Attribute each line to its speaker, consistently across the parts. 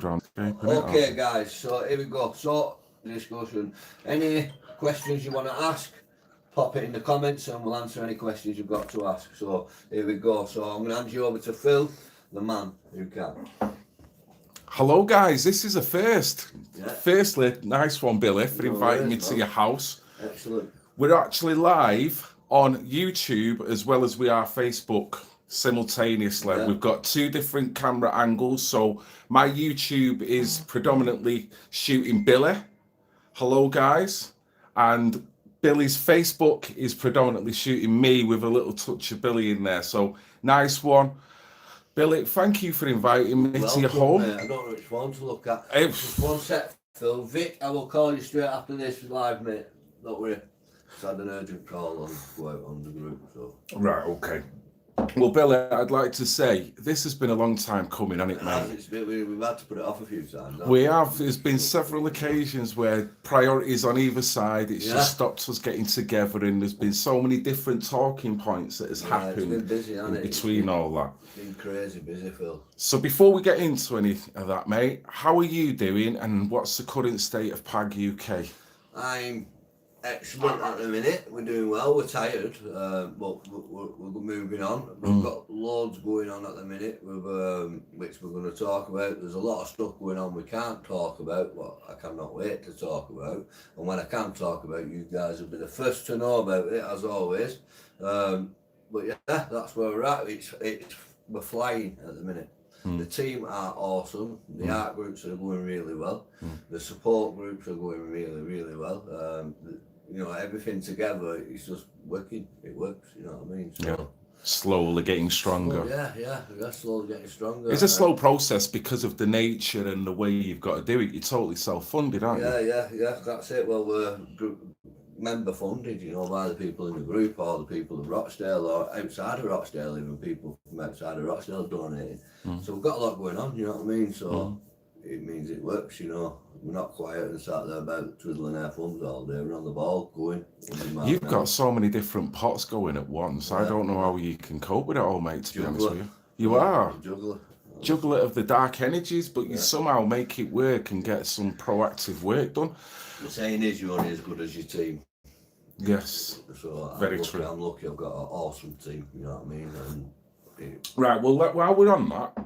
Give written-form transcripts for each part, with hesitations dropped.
Speaker 1: Okay, guys, so here we go. So, discussion. Any questions you want to ask, pop it in the comments and we'll answer any questions you've got to ask. So, here we go. So, I'm going to hand you over to Phil, the man who can.
Speaker 2: Hello, guys. This is a first.
Speaker 1: Yeah.
Speaker 2: Firstly, nice one, Billy, for
Speaker 1: No
Speaker 2: inviting me
Speaker 1: worries,
Speaker 2: to
Speaker 1: man.
Speaker 2: your house.
Speaker 1: Excellent.
Speaker 2: We're actually live on YouTube as well as we are Facebook simultaneously.
Speaker 1: Yeah.
Speaker 2: We've got two different camera angles. So my YouTube is predominantly shooting Billy. Hello, guys. And Billy's Facebook is predominantly shooting me with a little touch of Billy in there. So nice one. Billy, thank you for inviting me to your home.
Speaker 1: Mate. I don't know which one to look at.
Speaker 2: Hey.
Speaker 1: Just one sec, Phil. Vic, I will call you straight after this live, mate. Don't worry. Just had an urgent call on the group. So.
Speaker 2: Right, okay. Well, Billy, I'd like to say this has been a long time coming, hasn't it, mate?
Speaker 1: We've had to put it off a few times.
Speaker 2: We have. There's been several occasions where priorities on either side, it's just stopped us getting together, and there's been so many different talking points that has happened
Speaker 1: it's been busy, hasn't it?
Speaker 2: between all that.
Speaker 1: It's been crazy busy, Phil.
Speaker 2: So before we get into any of that, mate, how are you doing, and what's the current state of PAG UK?
Speaker 1: I'm excellent at the minute. We're doing well. We're tired, but we're moving on. We've got loads going on at the minute, which we're going to talk about. There's a lot of stuff going on we can't talk about, but I cannot wait to talk about. And when I can talk about, you guys will be the first to know about it, as always. But yeah, that's where we're at. We're flying at the minute. The team are awesome. The art groups are going really well. The support groups are going really, really well. Everything together is just working. It works, you know what I mean? So,
Speaker 2: yeah. Slowly getting stronger.
Speaker 1: Yeah, slowly getting stronger.
Speaker 2: It's a slow process because of the nature and the way you've got to do it. You're totally self-funded, aren't you?
Speaker 1: Yeah, that's it. Well, we're member funded, by the people in the group or the people of Rochdale or outside of Rochdale, even people from outside of Rochdale donating. So we've got a lot going on, you know what I mean? So it means it works, We're not quiet and sat there about twiddling our thumbs all day. We're on the ball going.
Speaker 2: You've got so many different pots going at once. Yeah. I don't know how you can cope with it all, mate, to be honest with you. You are. Juggler of the dark energies, but you somehow make it work and get some proactive work done.
Speaker 1: The saying is you're only as good as your team.
Speaker 2: Yes.
Speaker 1: So
Speaker 2: very true.
Speaker 1: I'm lucky I've got an awesome team, you know what I mean?
Speaker 2: Right, well, while we're on that,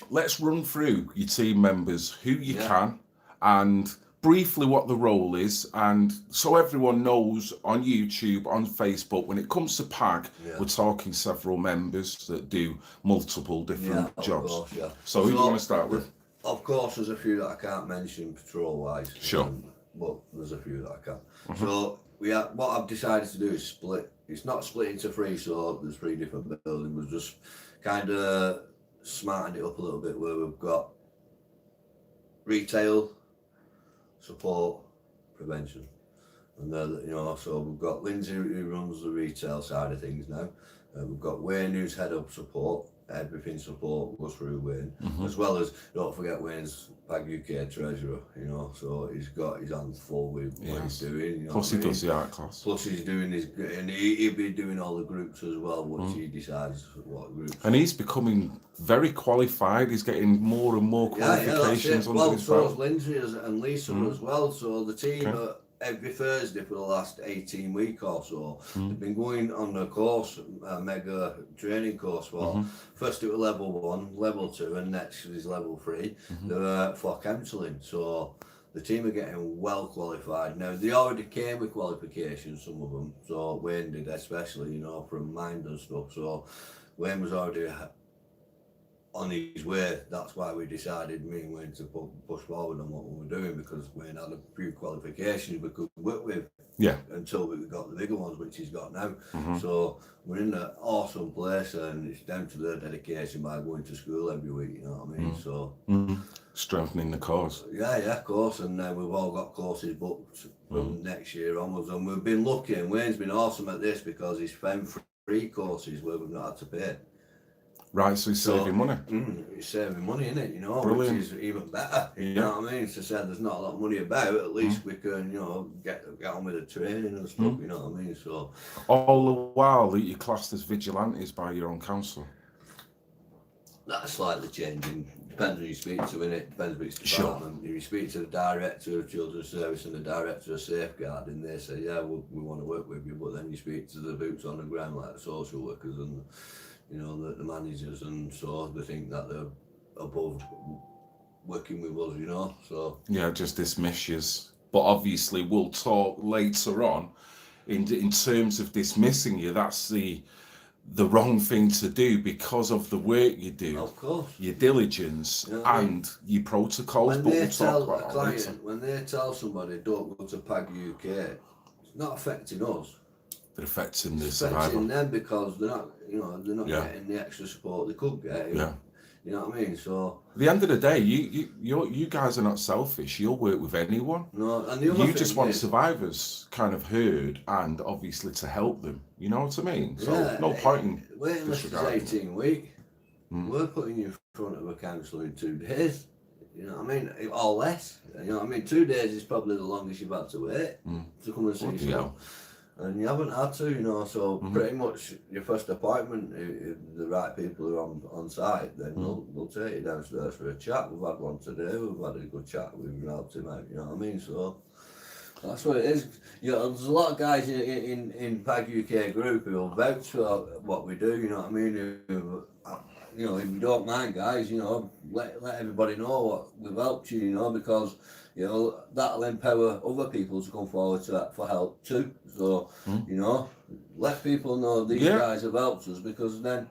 Speaker 2: let's run through your team members, who you can, and briefly what the role is, and so everyone knows on YouTube, on Facebook, when it comes to PAG, we're talking several members that do multiple different jobs.
Speaker 1: Course,
Speaker 2: So who do you want to start with?
Speaker 1: Of course, there's a few that I can't mention patrol-wise.
Speaker 2: Sure.
Speaker 1: But there's a few that I can. So what I've decided to do is split. It's not split into three, so there's three different buildings. We've just kind of smartened it up a little bit where we've got retail, support, prevention. And so we've got Lindsay who runs the retail side of things now. We've got Wayne who's head of support. Everything support goes through Wayne, as well as, don't forget, Wayne's PAG UK treasurer, so he's got his hands full with what he's doing.
Speaker 2: Plus he does the art class.
Speaker 1: Plus he's doing and he'll be doing all the groups as well once he decides what groups.
Speaker 2: And he's becoming very qualified. He's getting more and more qualifications under his belt.
Speaker 1: So is Lindsay and Lisa as well. So the team every Thursday for the last 18 weeks or so, they've been going on a course, a mega training course first it was level 1, level 2, and next is level 3 for counselling. So the team are getting well qualified. Now, they already came with qualifications, some of them, so Wayne did especially, from Mind and stuff. So Wayne was already on his way. That's why we decided, me and Wayne, to push forward on what we were doing, because Wayne had a few qualifications we could work with until we got the bigger ones, which he's got now. So we're in an awesome place, and it's down to their dedication by going to school every week, you know what I mean? So
Speaker 2: strengthening the cause.
Speaker 1: Yeah, of course, and we've all got courses booked from next year onwards, and we've been lucky, and Wayne's been awesome at this because he's found free courses where we've not had to pay.
Speaker 2: Right, so he's saving money.
Speaker 1: He's saving money, innit?
Speaker 2: Brilliant.
Speaker 1: Which is even better. You know what I mean? So said there's not a lot of money about. At least we can, get on with the training and stuff. You know what I mean? So
Speaker 2: all the while that you're classed as vigilantes by your own council.
Speaker 1: That's slightly changing. depends who you speak to, innit? Depends which department. If you speak to the director of Children's Service and the director of Safeguarding, they say, yeah, we want to work with you. But then you speak to the boots on the ground, like the social workers and, you know, the managers, and so they think that they're above working with us, you know. So
Speaker 2: yeah, just dismiss you. But obviously, we'll talk later on in terms of dismissing you. That's the wrong thing to do because of the work you do,
Speaker 1: of course,
Speaker 2: your diligence,
Speaker 1: you know what I mean?
Speaker 2: and your protocols.
Speaker 1: When
Speaker 2: But
Speaker 1: they
Speaker 2: we'll
Speaker 1: tell
Speaker 2: talk
Speaker 1: a
Speaker 2: about that later.
Speaker 1: client, when they tell somebody don't go to PAG UK, it's not affecting us.
Speaker 2: They're affecting the
Speaker 1: It's affecting
Speaker 2: survivor.
Speaker 1: them because they're not, you know, they're not
Speaker 2: Yeah.
Speaker 1: getting the extra support they could get.
Speaker 2: Yeah.
Speaker 1: You know what I mean? So
Speaker 2: At the end of the day, you guys are not selfish. You'll work with anyone.
Speaker 1: no, and the other
Speaker 2: You
Speaker 1: thing
Speaker 2: just want
Speaker 1: is,
Speaker 2: survivors kind of heard and obviously to help them. You know what I mean? So
Speaker 1: yeah,
Speaker 2: no point in
Speaker 1: waiting list is
Speaker 2: disregarding.
Speaker 1: 18 weeks. We're putting you in front of a counsellor in 2 days. You know what I mean? Or less. You know what I mean? 2 days is probably the longest you've had to wait to come and see
Speaker 2: Bloody
Speaker 1: someone.
Speaker 2: hell.
Speaker 1: And you haven't had to, you know, so pretty much your first appointment, if the right people are on site, then they'll take you downstairs for a chat. We've had one today, we've had a good chat, we've helped him out, you know what I mean? So that's what it is. You know, there's a lot of guys in PAG UK group who will vouch for what we do, you know what I mean? You know, if you don't mind, guys, you know, let everybody know what we've helped you, you know, because, you know, that'll empower other people to come forward for help too. So, you know, let people know these guys have helped us, because then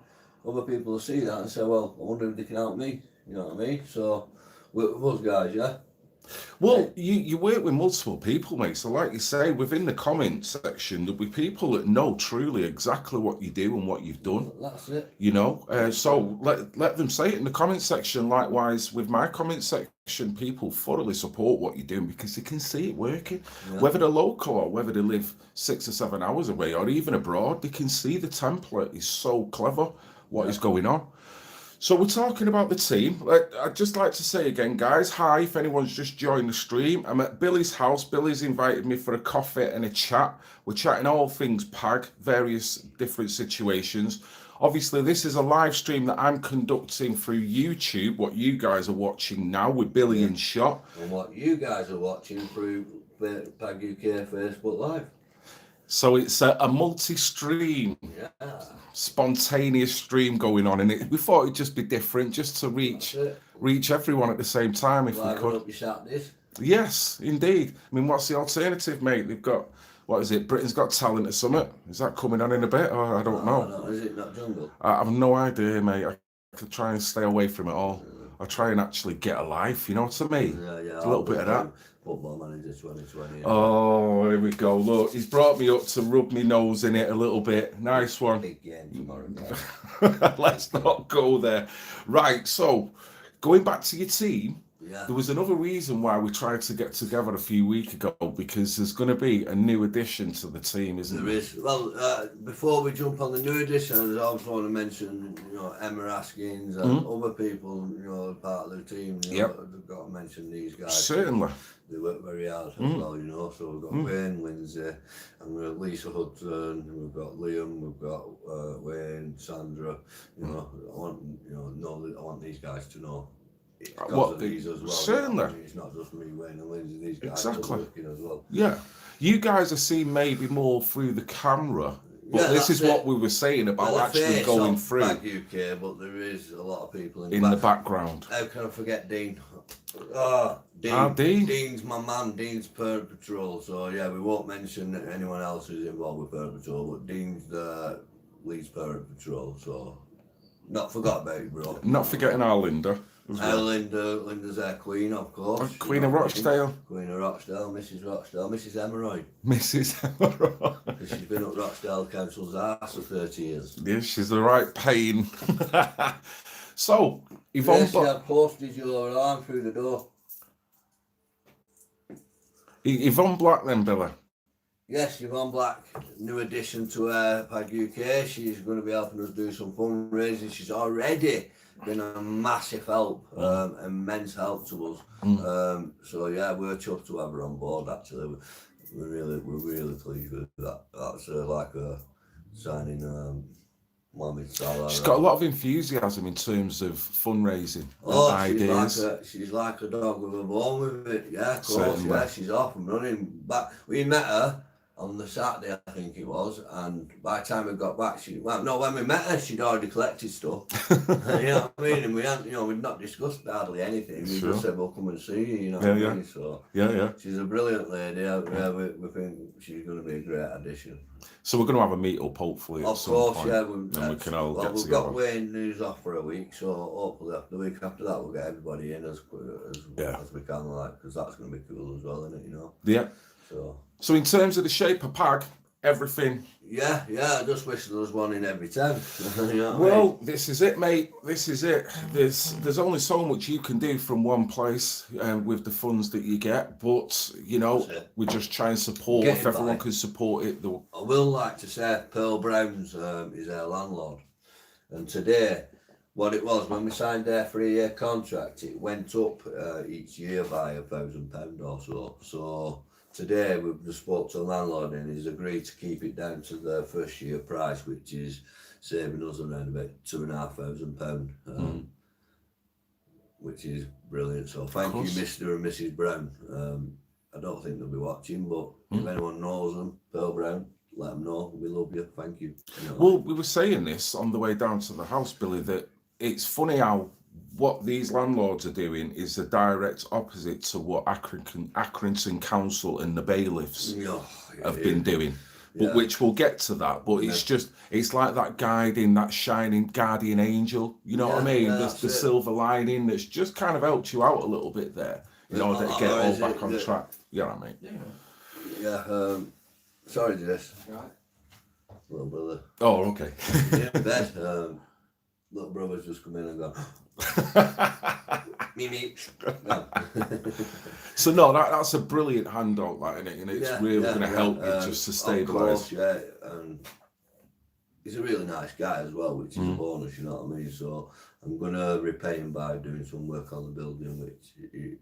Speaker 1: other people will see that and say, well, I wonder if they can help me, you know what I mean? So, with us guys, yeah.
Speaker 2: Well, you work with multiple people, mate. So like you say, within the comment section, there'll be people that know truly exactly what you do and what you've done.
Speaker 1: That's it.
Speaker 2: You know, so let them say it in the comment section. Likewise, with my comment section, people thoroughly support what you're doing because they can see it working.
Speaker 1: Yeah.
Speaker 2: Whether they're local or whether they live 6 or 7 hours away or even abroad, they can see the template is so clever, what is going on. So we're talking about the team. I'd just like to say again, guys, hi, if anyone's just joined the stream. I'm at Billy's house. Billy's invited me for a coffee and a chat. We're chatting all things PAG, various different situations. Obviously, this is a live stream that I'm conducting through YouTube, what you guys are watching now with Billy and Shot.
Speaker 1: And what you guys are watching through PAG UK Facebook Live.
Speaker 2: So it's a multi-stream, spontaneous stream going on, and we thought it'd just be different, just to reach everyone at the same time if we could.
Speaker 1: Up your Saturdays.
Speaker 2: Yes, indeed. I mean, what's the alternative, mate? They've got, what is it? Britain's Got Talent or something? Is that coming on in a bit? Or I don't know.
Speaker 1: No, is it not Jungle?
Speaker 2: I have no idea, mate. I could try and stay away from it all. I try and actually get a life. You know what I mean?
Speaker 1: Yeah.
Speaker 2: A little bit of that.
Speaker 1: Football Manager 2020.
Speaker 2: Oh, here we go. Look, he's brought me up to rub my nose in it a little bit. Nice one.
Speaker 1: Big game tomorrow, guys.
Speaker 2: Let's not go there. Right, so going back to your team, there was another reason why we tried to get together a few weeks ago, because there's going to be a new addition to the team, isn't there?
Speaker 1: There is. Well, before we jump on the new edition, I also want to mention, you know, Emma Askins and other people, you know, part of the team. You know, I've got to mention these guys.
Speaker 2: Certainly.
Speaker 1: They work very hard as well, you know. So we've got Wayne, Lindsay, and we've got Lisa Hudson, we've got Liam, we've got Wayne, Sandra. You know, I want these guys to know. What these as well.
Speaker 2: Certainly.
Speaker 1: I mean, it's not just me, Wayne and Lindsay. These guys are working as well.
Speaker 2: Yeah, you guys are seen maybe more through the camera. But this is what we were saying about actually going through.
Speaker 1: PAG UK, but there is a lot of people
Speaker 2: in the background.
Speaker 1: How can I forget Dean?
Speaker 2: Dean.
Speaker 1: Dean's my man. Dean's Parent Patrol. So yeah, we won't mention anyone else who's involved with Parent Patrol, but Dean's the leads Parent Patrol. So not forgot about you, bro.
Speaker 2: Not forgetting our Linda.
Speaker 1: Linda's our queen, of course.
Speaker 2: Queen of Rochdale.
Speaker 1: Queen of Rochdale, Mrs. Rochdale, Mrs. Emeroy.
Speaker 2: Mrs. Emeroy.
Speaker 1: She's been up Rochdale Council's arse for 30 years.
Speaker 2: Yes, she's the right pain. So, Yvonne
Speaker 1: She had posted your arm through the door.
Speaker 2: Yvonne Black then, Billy?
Speaker 1: Yes, Yvonne Black, new addition to PAG UK. She's going to be helping us do some fundraising. She's already been a massive help, immense help to us. So yeah, we're chuffed to have her on board. Actually, we're really pleased with that. That's like a signing Mohammed Salah.
Speaker 2: She's got a lot of enthusiasm in terms of fundraising
Speaker 1: Oh,
Speaker 2: and ideas.
Speaker 1: she's like a dog with a bone with it. Yeah, of course.
Speaker 2: Certainly.
Speaker 1: Yeah, she's off and running. But we met her on the Saturday, I think it was, and by the time we got back, when we met her, she'd already collected stuff. You know what I mean? And we hadn't, we'd not discussed hardly anything. We just said, "We'll come and see you." You know what I mean? So
Speaker 2: yeah,
Speaker 1: she's a brilliant lady. We think she's going to be a great addition.
Speaker 2: So we're going to have a meet up, hopefully.
Speaker 1: Of course,
Speaker 2: point,
Speaker 1: yeah.
Speaker 2: and we can all get
Speaker 1: we've
Speaker 2: together.
Speaker 1: got Wayne who's off for a week, so hopefully the week after that we'll get everybody in as we can, because that's going to be cool as well, isn't it?
Speaker 2: Yeah. So in terms of the shape of PAG, everything.
Speaker 1: Yeah. I just wish there was one in every town.
Speaker 2: This is it, mate. This is it. There's only so much you can do from one place with the funds that you get, but we just try and support if everyone can support it.
Speaker 1: I will like to say Pearl Brown's is our landlord, and today, what it was when we signed their 3-year contract, it went up each year by £1,000 or so. So today we've just spoke to the landlord and he's agreed to keep it down to the first year price, which is saving us around about £2,500, which is brilliant. So thank you, Mr. and Mrs. Brown. I don't think they'll be watching, but if anyone knows them, Pearl Brown, let them know. We love you. Thank you.
Speaker 2: Well, we were saying this on the way down to the house, Billy, that it's funny how what these landlords are doing is the direct opposite to what Accrington Council and the bailiffs have been doing. But which we'll get to that. But it's like that shining guardian angel. You know what I mean? There's the silver lining that's just kind of helped you out a little bit there. In order to get all back on track. You know what I mean?
Speaker 1: Yeah. Sorry, Jess. Right. Little brother.
Speaker 2: Oh, okay.
Speaker 1: Bed. Little brother's just come in and gone. Me. No.
Speaker 2: So no, that's a brilliant handout, isn't it? And it's really going to help you just to stabilise.
Speaker 1: Of course, he's a really nice guy as well, which is a bonus. You know what I mean? So I'm going to repay him by doing some work on the building, which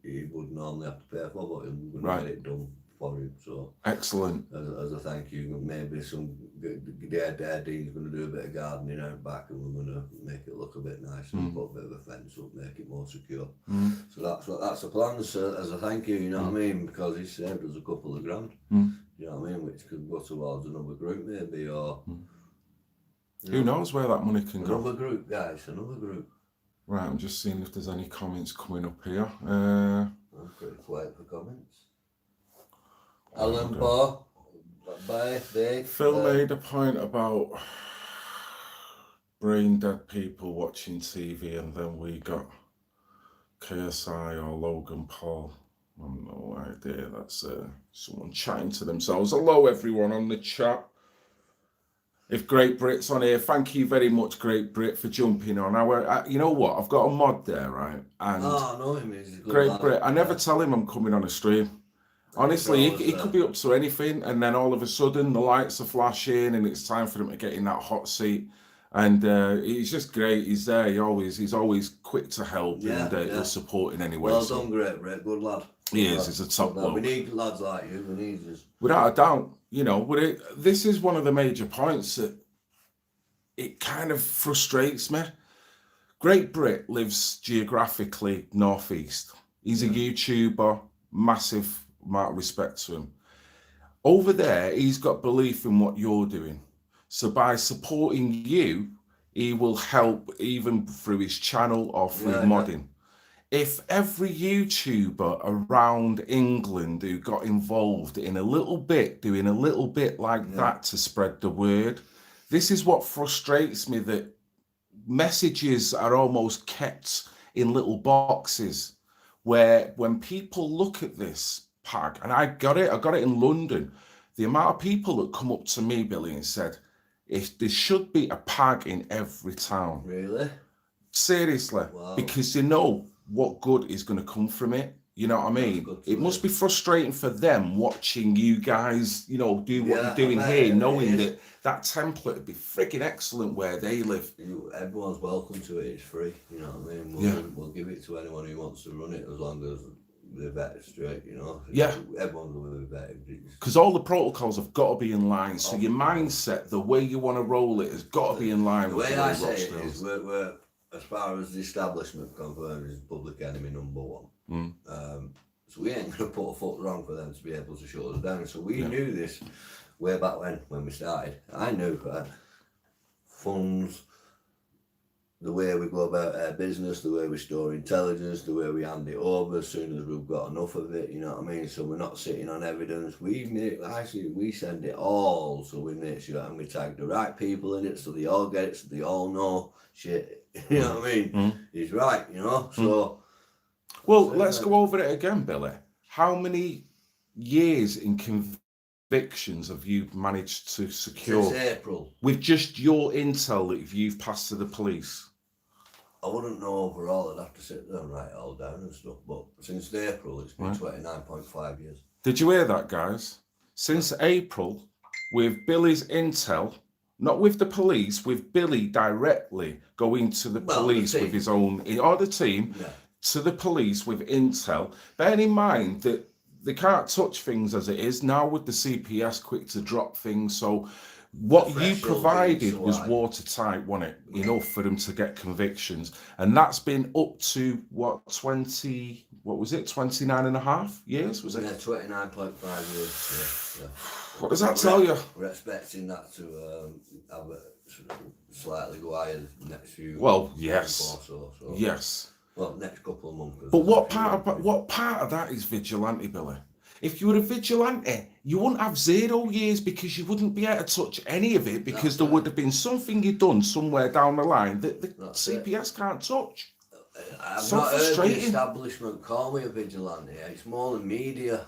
Speaker 1: he would normally have to pay for, but I'm going to get it done for him. So
Speaker 2: excellent.
Speaker 1: As a thank you, maybe Dean's going to do a bit of gardening out back, and we're going to make it look a bit nicer and put a bit of a fence up, make it more secure. So that's the plan. So as a thank you, you know what I mean? Because he saved us a couple of grand. You know what I mean? Which could go towards another group maybe, or.
Speaker 2: Who knows where that money can go?
Speaker 1: Another group, guys, another group.
Speaker 2: Right, I'm just seeing if there's any comments coming up here.
Speaker 1: I'm pretty quiet for comments. Alan Paul, bye.
Speaker 2: Phil made a point about brain dead people watching TV, and then we got KSI or Logan Paul. I've no idea. That's someone chatting to themselves. Hello, everyone on the chat. If Great Brit's on here, thank you very much, Great Brit, for jumping on. You know what? I've got a mod there, right? And
Speaker 1: I know him. He's a good
Speaker 2: Great
Speaker 1: lad.
Speaker 2: Brit. I never tell him I'm coming on a stream. Honestly, he could be up to anything, and then all of a sudden the lights are flashing, and it's time for him to get in that hot seat. And he's just great. He's there. He's always quick to help, and he'll support in any way.
Speaker 1: Well done, Great Brit. Good lad.
Speaker 2: He is. He's a top bloke.
Speaker 1: We need lads like you. We need this.
Speaker 2: Without a doubt. This is one of the major points that it kind of frustrates me. Great Brit lives geographically northeast. He's a YouTuber, massive amount of respect to him. Over there, he's got belief in what you're doing. So by supporting you, he will help even through his channel or through modding. If every YouTuber around England who got involved in a little bit, doing a little bit like that to spread the word, this is what frustrates me, that messages are almost kept in little boxes, where when people look at this PAG, and I got it in London, the amount of people that come up to me, Billy, and said, if there should be a PAG in every town.
Speaker 1: Really?
Speaker 2: Seriously. Wow. Because they know what good is going to come from it. You know what I mean? It must be frustrating for them watching you guys, do what you're doing here, knowing that template would be freaking excellent where they live.
Speaker 1: Everyone's welcome to it. It's free. You know what I mean? We'll give it to anyone who wants to run it, as long as they're vetted straight, you know.
Speaker 2: Yeah.
Speaker 1: Everyone's going to be vetted.
Speaker 2: Because all the protocols have got to be in line. So your mindset, the way you want to roll it, has got to be in line with
Speaker 1: the way I say it
Speaker 2: Rochdale's.
Speaker 1: is, we're as far as the establishment confirmed, is public enemy number one. So we ain't going to put a foot wrong for them to be able to shut us down. So we knew this way back when we started. I knew funds, the way we go about our business, the way we store intelligence, the way we hand it over as soon as we've got enough of it, you know what I mean? So we're not sitting on evidence. We send it all, so we make sure and we tag the right people in it so they all get it, so they all know shit, you know what I mean? He's right, you know? So...
Speaker 2: Well, let's go over it again, Billy. How many years in convictions have you managed to secure?
Speaker 1: Since April.
Speaker 2: With just your intel that you've passed to the police?
Speaker 1: I wouldn't know overall, I'd have to sit there and write it all down and stuff, but since April it's been 29.5 years.
Speaker 2: Did you hear that, guys? Since April, with Billy's intel, not with the police, with Billy directly going to the police with his own, or the team, to the police with intel. Bearing in mind that they can't touch things as it is now with the CPS quick to drop things, so what you provided was watertight, wasn't it? Enough for them to get convictions. And that's been up to, what, 20, what was it, 29 and a half years, was it?
Speaker 1: Yeah, 29.5 years, yeah.
Speaker 2: What does that tell you?
Speaker 1: We're expecting that to have a slightly go higher next few
Speaker 2: yes.
Speaker 1: So.
Speaker 2: Yes.
Speaker 1: Well, next couple of months.
Speaker 2: But what part of that is vigilante, Billy? If you were a vigilante, you wouldn't have 0 years because you wouldn't be able to touch any of it because there would have been something you'd done somewhere down the line that the CPS can't touch.
Speaker 1: I've not heard the establishment call me a vigilante. It's more the media.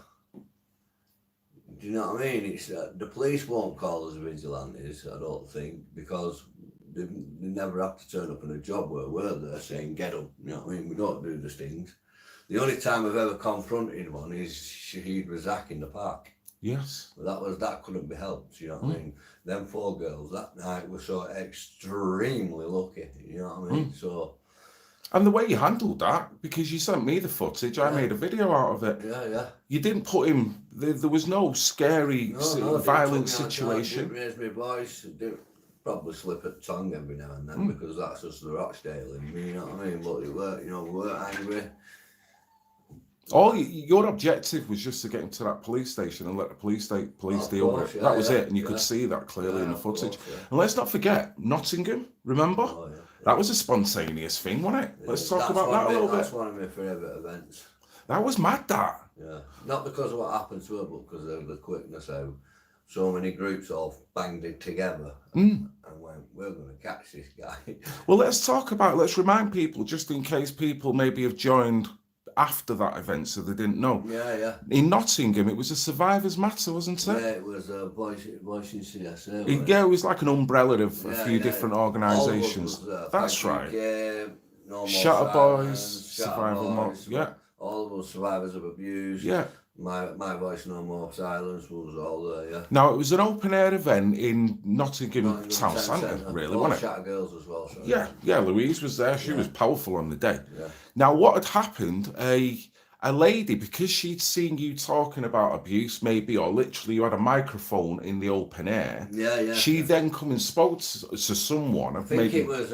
Speaker 1: Do you know what I mean? It's the police won't call us vigilantes, I don't think, because they never have to turn up in a job where we're there saying get them. You know what I mean? We don't do these things. The only time I've ever confronted one is Shahid Razak in the park.
Speaker 2: Yes.
Speaker 1: But that couldn't be helped, you know what I mean? Them 4 girls that night were so extremely lucky, you know what I mean? So.
Speaker 2: And the way you handled that, because you sent me the footage, I made a video out of it.
Speaker 1: Yeah.
Speaker 2: You didn't put him, there was no scary, violent situation.
Speaker 1: Didn't raise my voice, didn't probably slip at tongue every now and then because that's just the Rochdale in me, you know what I mean? But it weren't, we weren't angry.
Speaker 2: Your objective was just to get into that police station and let the police deal with it. That was it, and you could see that clearly in the footage. And let's not forget Nottingham. Remember, that was a spontaneous thing, wasn't it? Let's talk about that a little bit.
Speaker 1: That's one of my favourite events.
Speaker 2: That was mad. That.
Speaker 1: Yeah, not because of what happened to her, but because of the quickness how so many groups all banged it together and went, we're going to catch this guy.
Speaker 2: Well, let's remind people, just in case people maybe have joined after that event so they didn't know.
Speaker 1: Yeah.
Speaker 2: In Nottingham, it was a survivors matter, wasn't it?
Speaker 1: Yeah, it was a voice in CSA.
Speaker 2: It was like an umbrella of a few different organisations. That's right. Shatter Boys, Survival Boys,
Speaker 1: all of us survivors of abuse.
Speaker 2: Yeah.
Speaker 1: My Voice No More Silence was all there, yeah.
Speaker 2: Now, it was an open-air event in Nottingham Town Centre, really, wasn't it?
Speaker 1: Shatter Girls as well. So.
Speaker 2: Yeah, Louise was there. She was powerful on the day.
Speaker 1: Yeah.
Speaker 2: Now, what had happened, a lady, because she'd seen you talking about abuse, maybe, or literally you had a microphone in the open air.
Speaker 1: Yeah.
Speaker 2: She then come and spoke to someone.
Speaker 1: I think it was,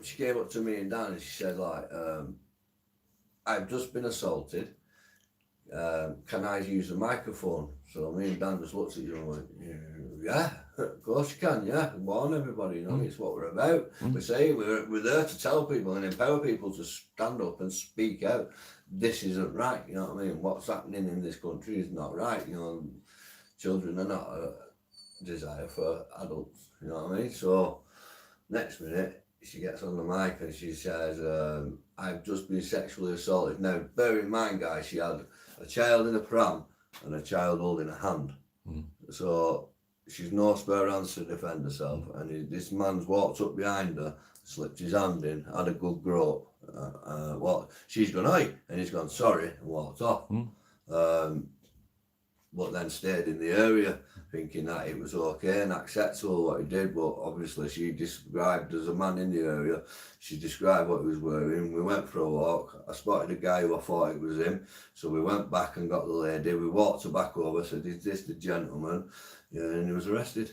Speaker 1: she came up to me and Dan and she said, like, I've just been assaulted. Can I use the microphone? So me and Dan just looked at you and went, yeah, of course you can, yeah. Warn everybody, it's what we're about. We say we're there to tell people and empower people to stand up and speak out. This isn't right, you know what I mean? What's happening in this country is not right, Children are not a desire for adults, you know what I mean? So next minute, she gets on the mic and she says, I've just been sexually assaulted. Now, bear in mind, guys, she had a child in a pram and a child holding a hand. So she's no spare hands to defend herself. And this man's walked up behind her, slipped his hand in, had a good grope. She's gone, oi, and he's gone, sorry, and walked off. but then stayed in the area thinking that it was okay and acceptable what he did. But obviously she described, as a man in the area, she described what he was wearing. We went for a walk. I spotted a guy who I thought it was him, so we went back and got the lady. We walked her back over, said, "Is this the gentleman?" Yeah, and he was arrested.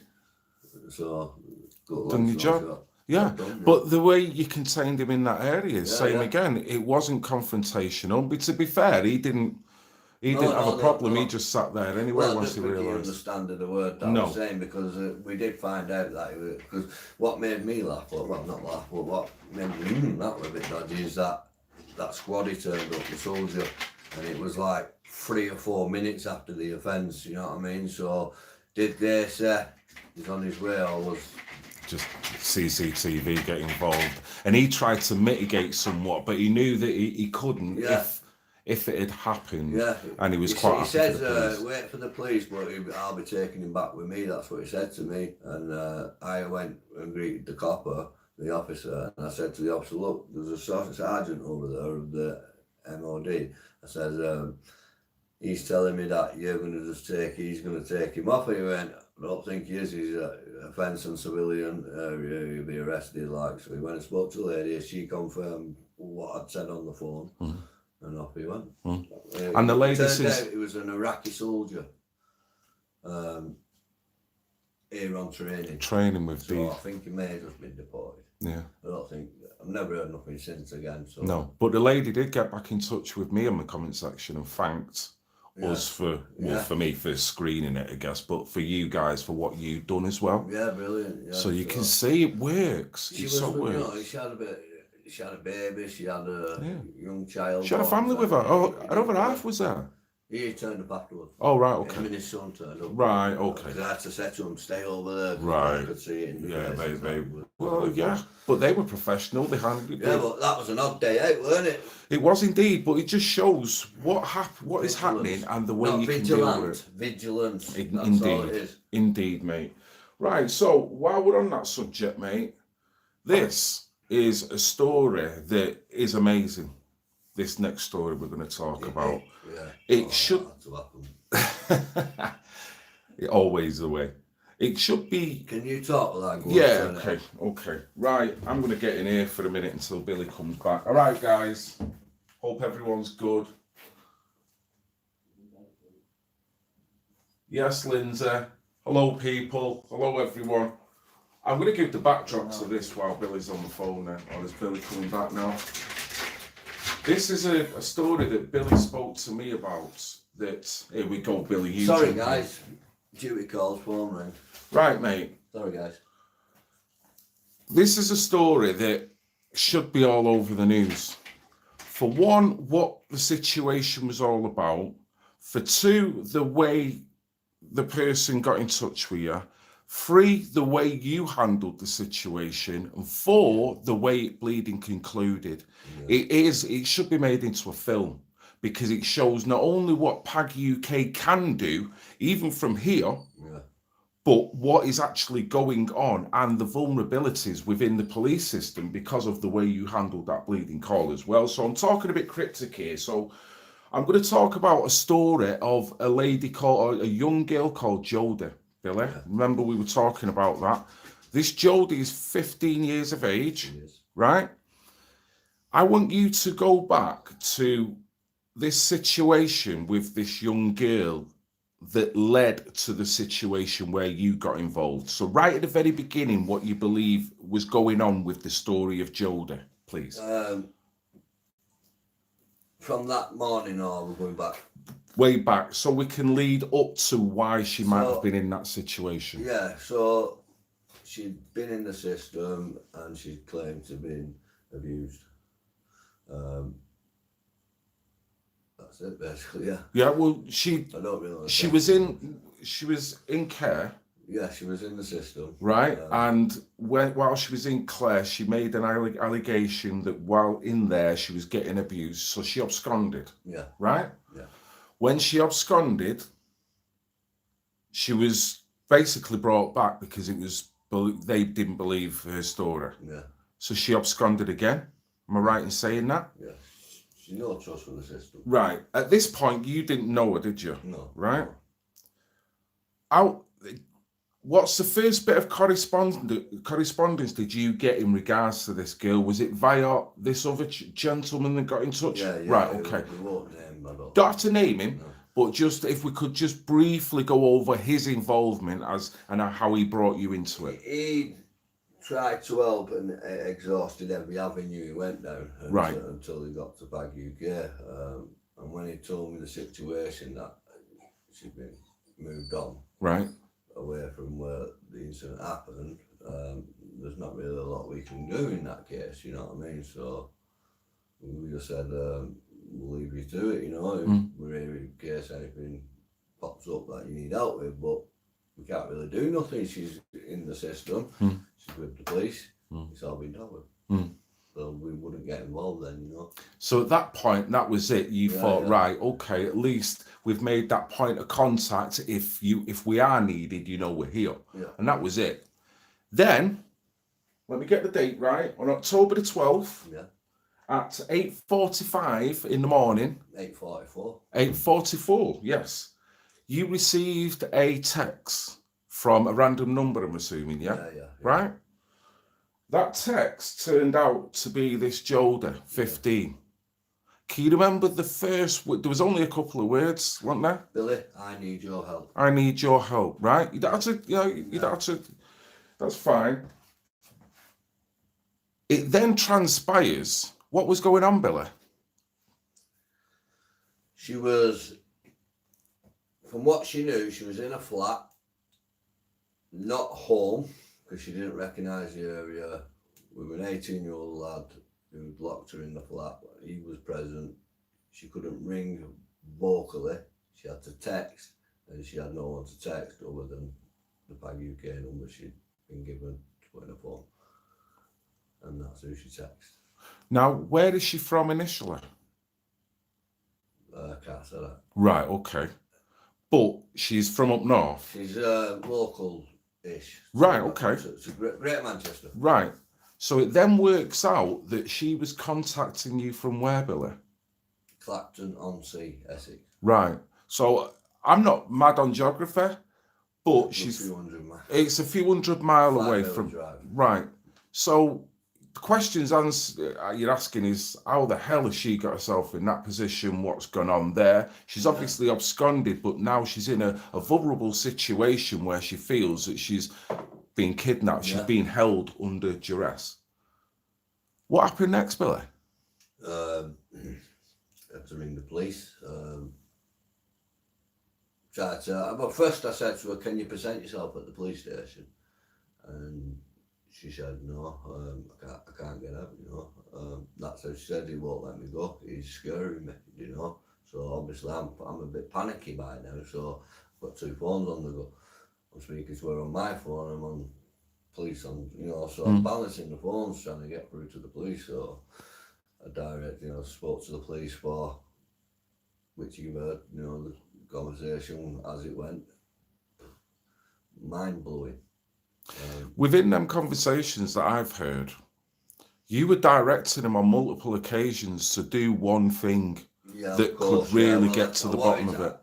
Speaker 1: So
Speaker 2: done your job. Yeah, but the way you contained him in that area, same again. It wasn't confrontational. But to be fair, he didn't have a problem. He just sat there anyway once he realised.
Speaker 1: Understand the word that I was saying, because we did find out that because what made me laugh, or well, not laugh, but what made me that was a bit dodgy is that squad he turned up, the soldier, and it was like 3 or 4 minutes after the offence. You know what I mean? So did they say he's on his way, or was
Speaker 2: just CCTV get involved? And he tried to mitigate somewhat, but he knew that he couldn't if it had happened.
Speaker 1: Yeah,
Speaker 2: and he was quite happy.
Speaker 1: He says, "Wait for the police, but I'll be taking him back with me." That's what he said to me, and I went and greeted the copper, the officer, and I said to the officer, "Look, there's a sergeant over there of the MOD." I said, "He's telling me that he's going to take him off." He went, "I don't think he is. He's a offence on civilian area. He'll be arrested." Like, so he went and spoke to the lady. She confirmed what I'd said on the phone, and off he went.
Speaker 2: And the lady
Speaker 1: says he was an Iraqi soldier, here on training with
Speaker 2: these.
Speaker 1: I think he may have just been deported.
Speaker 2: Yeah,
Speaker 1: I've never heard nothing since again. So
Speaker 2: no, but the lady did get back in touch with me in the comment section and thanked us for me for screening it, I guess, but for you guys for what you've done as well.
Speaker 1: Yeah, brilliant. Yeah,
Speaker 2: so you can see it works.
Speaker 1: She had a baby. She had a young child.
Speaker 2: She had a family with her. Oh, another half was there.
Speaker 1: He turned up afterwards.
Speaker 2: Oh, right, okay.
Speaker 1: Him and his son turned up.
Speaker 2: Right, okay.
Speaker 1: I had to say to him, "Stay over there."
Speaker 2: Right.
Speaker 1: I could see it in
Speaker 2: the but they were professional. They handled it.
Speaker 1: Yeah, but that was an odd day out, weren't it?
Speaker 2: It was indeed, but it just shows what is happening and the way you can deal with it.
Speaker 1: Vigilance. That's
Speaker 2: indeed,
Speaker 1: all it is.
Speaker 2: Indeed, mate. Right, so while we're on that subject, mate, this is a story that is amazing. This next story we're going to talk about.
Speaker 1: Yeah.
Speaker 2: It should. It always the way. It should be.
Speaker 1: Can you talk with that?
Speaker 2: Yeah. Okay. Right. I'm going to get in here for a minute until Billy comes back. All right, guys. Hope everyone's good. Yes, Lindsay. Hello, people. Hello, everyone. I'm going to give the backdrop to this while Billy's on the phone now. Or is Billy coming back now? This is a story that Billy spoke to me about. Here we go, Billy.
Speaker 1: Sorry, guys. Duty calls, phone ring.
Speaker 2: Right, mate.
Speaker 1: Sorry, guys.
Speaker 2: This is a story that should be all over the news. For one, what the situation was all about. For two, the way the person got in touch with you. 3, the way you handled the situation, and 4, the way it bleeding concluded. Yeah. It should be made into a film because it shows not only what PAG UK can do, even from here, but what is actually going on and the vulnerabilities within the police system because of the way you handled that bleeding call as well. So I'm talking a bit cryptic here. So I'm going to talk about a story of a young girl called Jodie. Billy, remember we were talking about that. This Jodie is 15 years of age, right? I want you to go back to this situation with this young girl that led to the situation where you got involved. So right at the very beginning, what you believe was going on with the story of Jodie, please.
Speaker 1: From that morning, or we're going back?
Speaker 2: Way back, so we can lead up to why she might have been in that situation.
Speaker 1: Yeah, so she'd been in the system and she claimed to have been abused. That's it, basically. Yeah.
Speaker 2: Yeah. Well,
Speaker 1: I don't realise.
Speaker 2: She was in care.
Speaker 1: Yeah, she was in the system.
Speaker 2: Right, and while she was in care, she made an allegation that while in there she was getting abused, so she absconded.
Speaker 1: Yeah.
Speaker 2: Right.
Speaker 1: Yeah.
Speaker 2: When she absconded, she was basically brought back because they didn't believe her story.
Speaker 1: Yeah.
Speaker 2: So she absconded again. Am I right in saying that?
Speaker 1: Yeah. She no trust for the system.
Speaker 2: Right. At this point, you didn't know her, did you?
Speaker 1: No.
Speaker 2: Right. Out. What's the first bit of correspondence did you get in regards to this girl? Was it via this other gentleman that got in touch?
Speaker 1: Yeah.
Speaker 2: Right, okay.
Speaker 1: We won't name him.
Speaker 2: Don't have to name him,
Speaker 1: No.
Speaker 2: but just if we could just briefly go over his involvement and how he brought you into it.
Speaker 1: He tried to help and exhausted every avenue he went down until he got to Bag UK. And when he told me the situation that she'd been moved on,
Speaker 2: right,
Speaker 1: away from where the incident happened, there's not really a lot we can do in that case, you know what I mean? So we just said, we'll leave you to it, you know, we're here in case anything pops up that you need help with, but we can't really do nothing. She's in the system, she's with the police, it's all been dealt with. So we wouldn't get involved then, you know. So
Speaker 2: at that point, that was it. You thought, right, okay, at least we've made that point of contact. If we are needed, you know, we're here.
Speaker 1: Yeah.
Speaker 2: And that was it. Then, let me get the date right. On October the 12th, at 8:45 in the morning.
Speaker 1: 8:44.
Speaker 2: 8:44, yes. You received a text from a random number, I'm assuming, yeah?
Speaker 1: Yeah.
Speaker 2: Right? That text turned out to be this Joda, 15. Can you remember the first? There was only a couple of words, weren't there?
Speaker 1: Billy, I need your help.
Speaker 2: I need your help, right? You don't have to, you know, you don't have to. That's fine. It then transpires. What was going on, Billy?
Speaker 1: She was, from what she knew, she was in a flat, not home, because she didn't recognise the area, with an 18-year-old lad who'd locked her in the flat. He was present. She couldn't ring vocally. She had to text, and she had no one to text other than the Bag UK number she'd been given to put in her phone. And that's who she texted.
Speaker 2: Now, where is she from initially?
Speaker 1: Can't say that.
Speaker 2: Right, okay. But she's from up north?
Speaker 1: She's local-ish.
Speaker 2: Right, okay.
Speaker 1: It's a Great Manchester.
Speaker 2: Right. So it then works out that she was contacting you from where, Billy?
Speaker 1: Clacton-on-Sea, Essex.
Speaker 2: Right. So I'm not mad on geography, but she's...
Speaker 1: A few hundred miles.
Speaker 2: It's a few hundred miles away from...
Speaker 1: Drive.
Speaker 2: Right. So the questions you're asking is, how the hell has she got herself in that position? What's gone on there? She's obviously absconded, but now she's in a vulnerable situation where she feels that she's being kidnapped. She's being held under duress. What happened next, Billy?
Speaker 1: Had to ring the police. But first I said to her, can you present yourself at the police station? And she said, no, I can't get out, you know. That's how she said, he won't let me go. He's scaring me, you know. So obviously I'm a bit panicky by now, so I've got two phones on the go. I'm speaking to her on my phone, I'm on police on, you know, so I'm balancing the phones trying to get through to the police. So I spoke to the police for, which you heard, you know, the conversation as it went. Mind blowing.
Speaker 2: Within them conversations that I've heard, you were directing him on multiple occasions to do one thing that could really get to the bottom of it.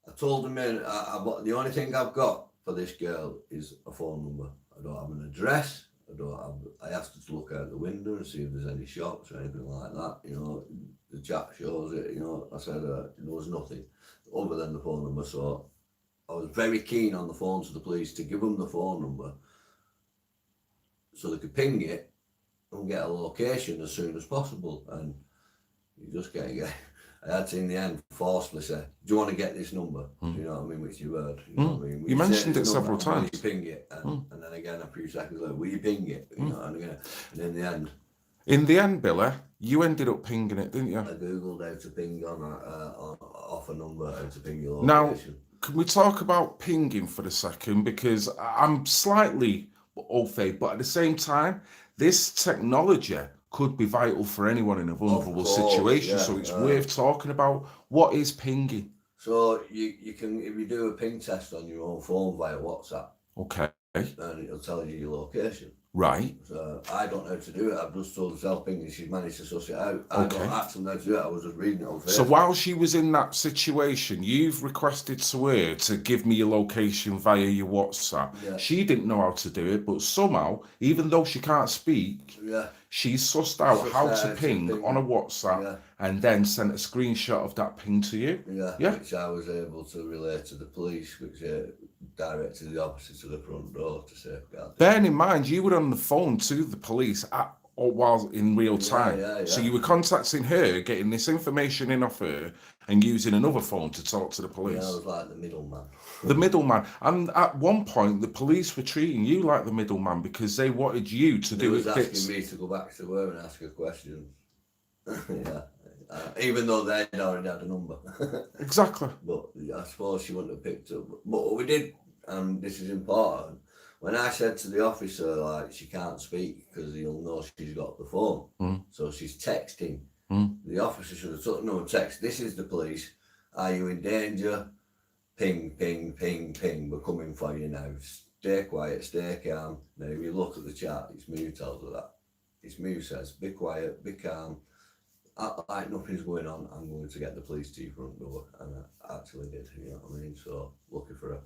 Speaker 1: I told him, the only thing I've got for this girl is a phone number. I don't have an address. I asked her to look out the window and see if there's any shops or anything like that. You know, the chat shows it. You know, I said there was nothing other than the phone number. So I was very keen on the phone to the police to give them the phone number so they could ping it and get a location as soon as possible. And you just can't get. I had to in the end forcefully say, do you want to get this number? Do you know what I mean? Which you heard. You know what I mean?
Speaker 2: You mentioned it several times.
Speaker 1: Will you ping it? And then again, a few seconds later, will you ping it? You know, and again, and in the end.
Speaker 2: In the end, Billy, you ended up pinging it, didn't you?
Speaker 1: I googled how to ping off a number, how to ping your
Speaker 2: Now,
Speaker 1: location.
Speaker 2: can we talk about pinging for a second? Because I'm slightly au fait, but at the same time, this technology could be vital for anyone in a vulnerable situation. So it's worth talking about. What is pinging?
Speaker 1: So you can, if you do a ping test on your own phone via WhatsApp,
Speaker 2: okay,
Speaker 1: and it'll tell you your location.
Speaker 2: Right.
Speaker 1: So I don't know how to do it. I've just told herself ping and she's managed to suss it out. I
Speaker 2: Okay.
Speaker 1: don't actually know how to do it. I was just reading it on Facebook.
Speaker 2: So while she was in that situation, you've requested to her to give me your location via your WhatsApp.
Speaker 1: Yeah.
Speaker 2: She didn't know how to do it, but somehow, even though she can't speak,
Speaker 1: Yeah.
Speaker 2: she's sussed out
Speaker 1: Sussed
Speaker 2: how
Speaker 1: out
Speaker 2: to
Speaker 1: how to
Speaker 2: ping
Speaker 1: ping.
Speaker 2: on a WhatsApp
Speaker 1: Yeah.
Speaker 2: and then sent a screenshot of that ping to you.
Speaker 1: Yeah,
Speaker 2: Yeah.
Speaker 1: which I was able to relay to the police, which directed the officer to the front door to safeguard.
Speaker 2: Bearing in mind, you were on the phone to the police while in real time.
Speaker 1: yeah.
Speaker 2: So you were contacting her, getting this information in off her, and using another phone to talk to the police.
Speaker 1: Yeah, I was like the middleman.
Speaker 2: The middleman. And at one point, the police were treating you like the middleman because they wanted you to
Speaker 1: They
Speaker 2: do
Speaker 1: was
Speaker 2: it
Speaker 1: asking
Speaker 2: bits.
Speaker 1: me to go back to her and ask her questions. Yeah. Even though they'd already had a number.
Speaker 2: Exactly.
Speaker 1: But I suppose she wouldn't have picked up. But what we did, and this is important, when I said to the officer, like, she can't speak because he'll know she's got the phone. So she's texting. The officer should have took no text. This is the police. Are you in danger? Ping, ping, ping, ping. We're coming for you now. Stay quiet, stay calm. Now, if you look at the chat, it's Mew tells her that. It's Mew says, be quiet, be calm. Act like nothing's going on. I'm going to get the police to your front door. And I actually did, you know what I mean? So, lucky for her.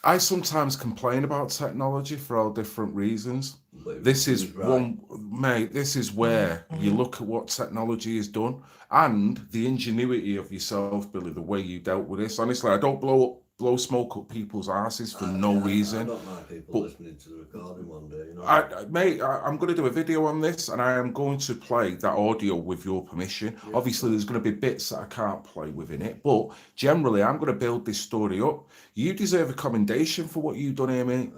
Speaker 2: I sometimes complain about technology for all different reasons.
Speaker 1: But
Speaker 2: This
Speaker 1: he
Speaker 2: is
Speaker 1: was right.
Speaker 2: one, mate, this is where you look at what technology has done and the ingenuity of yourself, Billy, the way you dealt with this. Honestly, I don't blow smoke up people's asses for no reason.
Speaker 1: I don't mind people listening to the recording one day, you know.
Speaker 2: I'm going to do a video on this and I am going to play that audio with your permission.
Speaker 1: Yeah.
Speaker 2: Obviously, there's going to be bits that I can't play within it, but generally, I'm going to build this story up. You deserve a commendation for what you've done here, mate.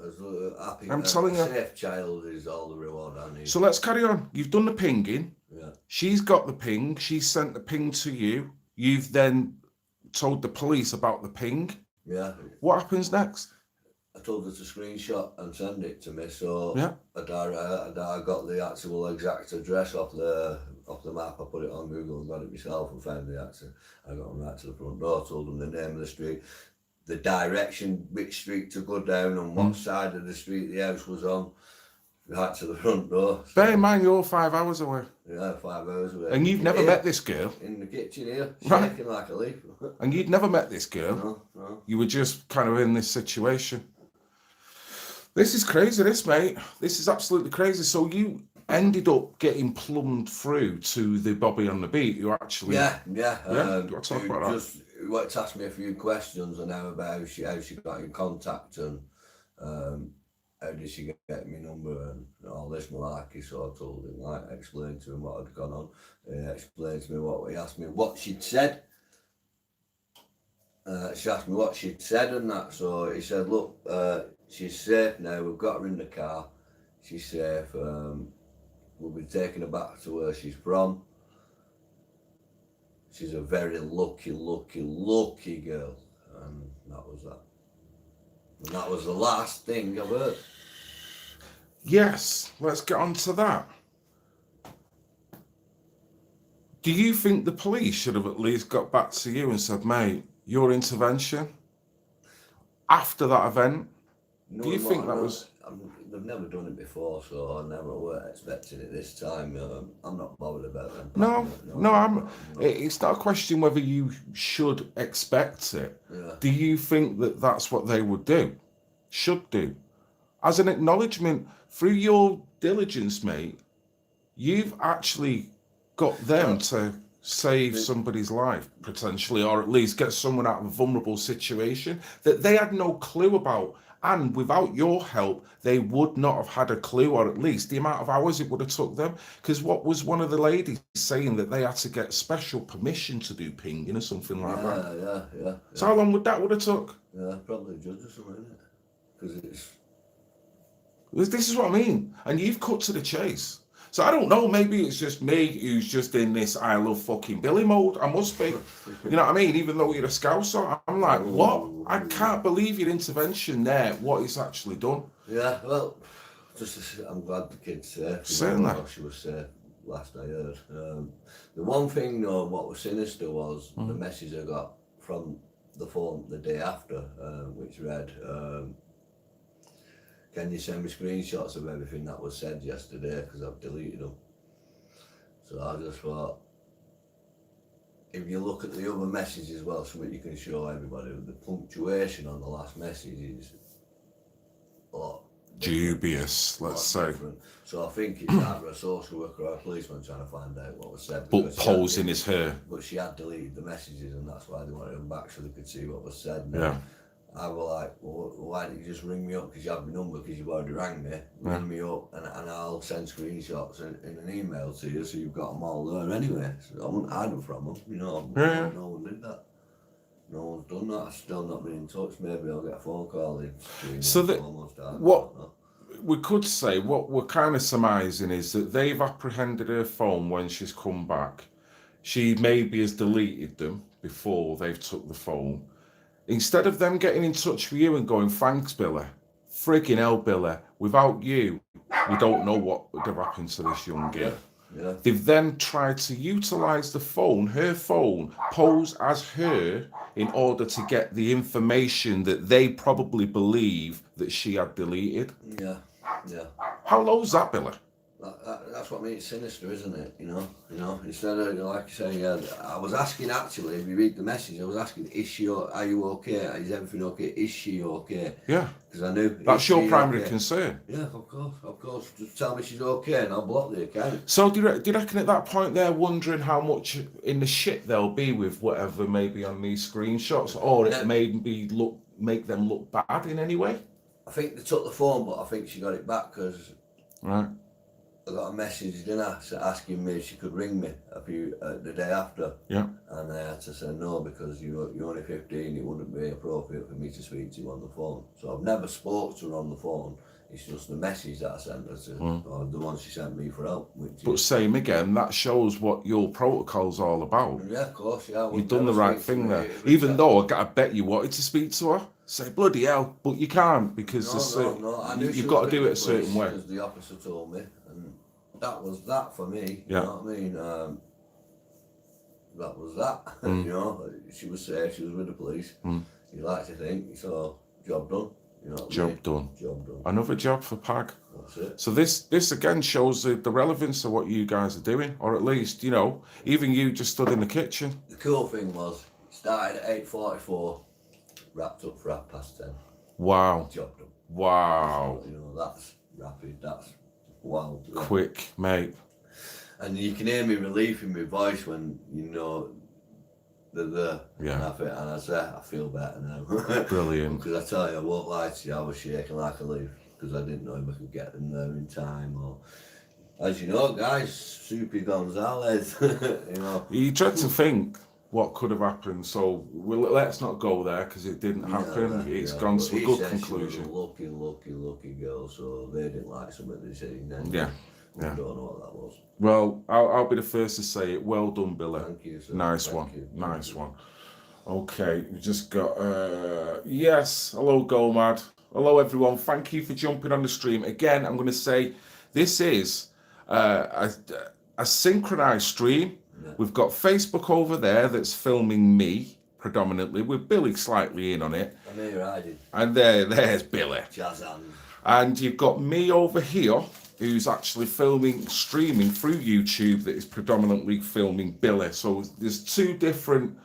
Speaker 1: Happy,
Speaker 2: I'm telling you.
Speaker 1: A safe child is all the reward I need.
Speaker 2: So let's carry on. You've done the pinging.
Speaker 1: Yeah.
Speaker 2: She's got the ping. She sent the ping to you. You've then told the police about the ping.
Speaker 1: Yeah.
Speaker 2: What happens next?
Speaker 1: I told her to screenshot and send it to me, so
Speaker 2: Yeah.
Speaker 1: I got the actual exact address off the map. I put it on Google and got it myself and found the answer. I got them right to the front door, told them the name of the street, the direction, which street to go down and what side of the street the house was on, right to the front door. So,
Speaker 2: Bear in mind, you're 5 hours away.
Speaker 1: yeah, 5 hours away.
Speaker 2: And you've never met this girl.
Speaker 1: In the kitchen here,
Speaker 2: Right.
Speaker 1: shaking like a leaf.
Speaker 2: And you'd never met this girl.
Speaker 1: No.
Speaker 2: You were just kind of in this situation. This is crazy, this, mate. This is absolutely crazy. So you ended up getting plumbed through to the Bobby on the Beat, who actually...
Speaker 1: Yeah.
Speaker 2: Do you want to talk about that?
Speaker 1: Just wanted to ask me a few questions and how about how she got in contact and how did she get my number and all this malarkey. So I told him, like, explained to him what had gone on. He explained to me what he asked me what she'd said. She asked me what she'd said and that. So he said, look, she's safe now. We've got her in the car. She's safe. We'll be taking her back to where she's from. She's a very lucky girl. And that was that. And that was the last thing I've heard.
Speaker 2: Yes, let's get on to that. Do you think the police should have at least got back to you and said, mate, your intervention after that event?
Speaker 1: No,
Speaker 2: Do you think that was...
Speaker 1: They've never done it before, so I never were expecting it this time. I'm not bothered about them.
Speaker 2: No, it's not a question whether you should expect it.
Speaker 1: Yeah.
Speaker 2: Do you think that that's what they would do? Should do? As an acknowledgement, through your diligence, mate, you've actually got them to save somebody's life, potentially, or at least get someone out of a vulnerable situation that they had no clue about. And without your help, they would not have had a clue, or at least the amount of hours it would have took them. Because what was one of the ladies saying that they had to get special permission to do pinging or something like that?
Speaker 1: Yeah.
Speaker 2: So how long would have took?
Speaker 1: Yeah, probably a judge or something, isn't it? Because it's...
Speaker 2: This is what I mean. And you've cut to the chase. So I don't know, maybe it's just me who's just in this I love fucking Billy mode. I must be. You know what I mean? Even though you're a Scouser, I'm like, what? I can't believe your intervention there, what it's actually done.
Speaker 1: Yeah, well, I'm glad the kid's safe.
Speaker 2: Certainly.
Speaker 1: She was safe, last I heard. The one thing, though, what was sinister was the message I got from the phone the day after, which read, can you send me screenshots of everything that was said yesterday, because I've deleted them. So I just thought, if you look at the other message as well, something you can show everybody, the punctuation on the last message is a lot
Speaker 2: dubious, let's say.
Speaker 1: different. So I think it's either a social worker or a policeman trying to find out what was said.
Speaker 2: But
Speaker 1: because
Speaker 2: posing is her.
Speaker 1: But she had deleted the messages, and that's why they wanted them back so they could see what was said. And
Speaker 2: Yeah.
Speaker 1: I was like, well, why didn't you just ring me up, because you have my number, because you've already rang me. Ring me up and I'll send screenshots in an email to you, so you've got them all there anyway. So I wouldn't hide them from them, you know.
Speaker 2: Yeah.
Speaker 1: No one did that. No one's done that. I've still not been in touch. Maybe I'll get a phone call in 3 months,
Speaker 2: So that-
Speaker 1: 4 months time.
Speaker 2: what-
Speaker 1: I don't know.
Speaker 2: We could say what we're kind of surmising is that they've apprehended her phone when she's come back. She maybe has deleted them before they've took the phone. Instead of them getting in touch with you and going, thanks, Billy, friggin' hell, Billy, without you, we don't know what would have happened to this young girl.
Speaker 1: Yeah.
Speaker 2: They've then tried to utilise the phone, her phone, pose as her in order to get the information that they probably believe that she had deleted.
Speaker 1: Yeah.
Speaker 2: How low's that, Billy?
Speaker 1: That's what makes it sinister, isn't it? You know. Instead of, like you say, I was asking, actually, if you read the message, I was asking, are you okay? Is everything okay? Is she okay?
Speaker 2: Yeah.
Speaker 1: Because I knew
Speaker 2: That's your primary
Speaker 1: okay?
Speaker 2: concern.
Speaker 1: Yeah, of course. Just tell me she's okay, and I'll block the account.
Speaker 2: So do you reckon at that point they're wondering how much in the shit they'll be with whatever may be on these screenshots, or it may be make them look bad in any way?
Speaker 1: I think they took the phone, but I think she got it back because
Speaker 2: Right.
Speaker 1: I got a message, didn't I, asking me if she could ring me the day after.
Speaker 2: Yeah.
Speaker 1: And I had to say no, because you're only 15, it wouldn't be appropriate for me to speak to you on the phone. So I've never spoke to her on the phone. It's just the message that I sent her to, or the one she sent me for help.
Speaker 2: But same again, that shows what your protocol's all about.
Speaker 1: Yeah, of course, yeah.
Speaker 2: You've done the right thing there. Even though I bet you wanted to speak to her. Say, bloody hell, but you can't, because
Speaker 1: No, I knew
Speaker 2: you've got to do it a certain way.
Speaker 1: Because the officer told me, and that was that for me.
Speaker 2: Yeah.
Speaker 1: You know what I mean? That was that. You know, she was safe, she was with the police. You like to think, so job done. You know what I mean?
Speaker 2: Done.
Speaker 1: Job done.
Speaker 2: Another job for Pag.
Speaker 1: That's it.
Speaker 2: So this again shows the relevance of what you guys are doing, or at least, you know, even you just stood in the kitchen.
Speaker 1: The cool thing was, it started at 8:44, wrapped up for 10:30.
Speaker 2: Wow.
Speaker 1: Job done.
Speaker 2: Wow.
Speaker 1: So, you know, that's rapid, that's wow. Yeah.
Speaker 2: Quick, mate.
Speaker 1: And you can hear me relief in my voice when, you know, they're there.
Speaker 2: Yeah.
Speaker 1: And I say, I feel better now.
Speaker 2: Brilliant.
Speaker 1: Because I tell you, I won't lie to you, I was shaking like a leaf, because I didn't know if I could get them there in time. Or, as you know, guys, Soupy Gonzalez, you know.
Speaker 2: You dread to think what could have happened, so let's not go there, because it didn't happen. It's gone to a good conclusion.
Speaker 1: She was a lucky girl, so they didn't like something they seen then.
Speaker 2: Yeah.
Speaker 1: I don't know what that was.
Speaker 2: Well, I'll be the first to say it. Well done, Billy.
Speaker 1: Thank you, sir.
Speaker 2: Nice
Speaker 1: Thank
Speaker 2: one.
Speaker 1: you.
Speaker 2: Nice one. Okay, we just got yes. Hello, Gomad. Hello, everyone. Thank you for jumping on the stream again. I'm going to say this is a synchronized stream.
Speaker 1: Yeah.
Speaker 2: We've got Facebook over there that's filming me predominantly, with Billy slightly in on it,
Speaker 1: I'm here hiding.
Speaker 2: and there's Billy.
Speaker 1: Jazz hands.
Speaker 2: And you've got me over here, who's actually streaming through YouTube, that is predominantly filming Billy. So there's two different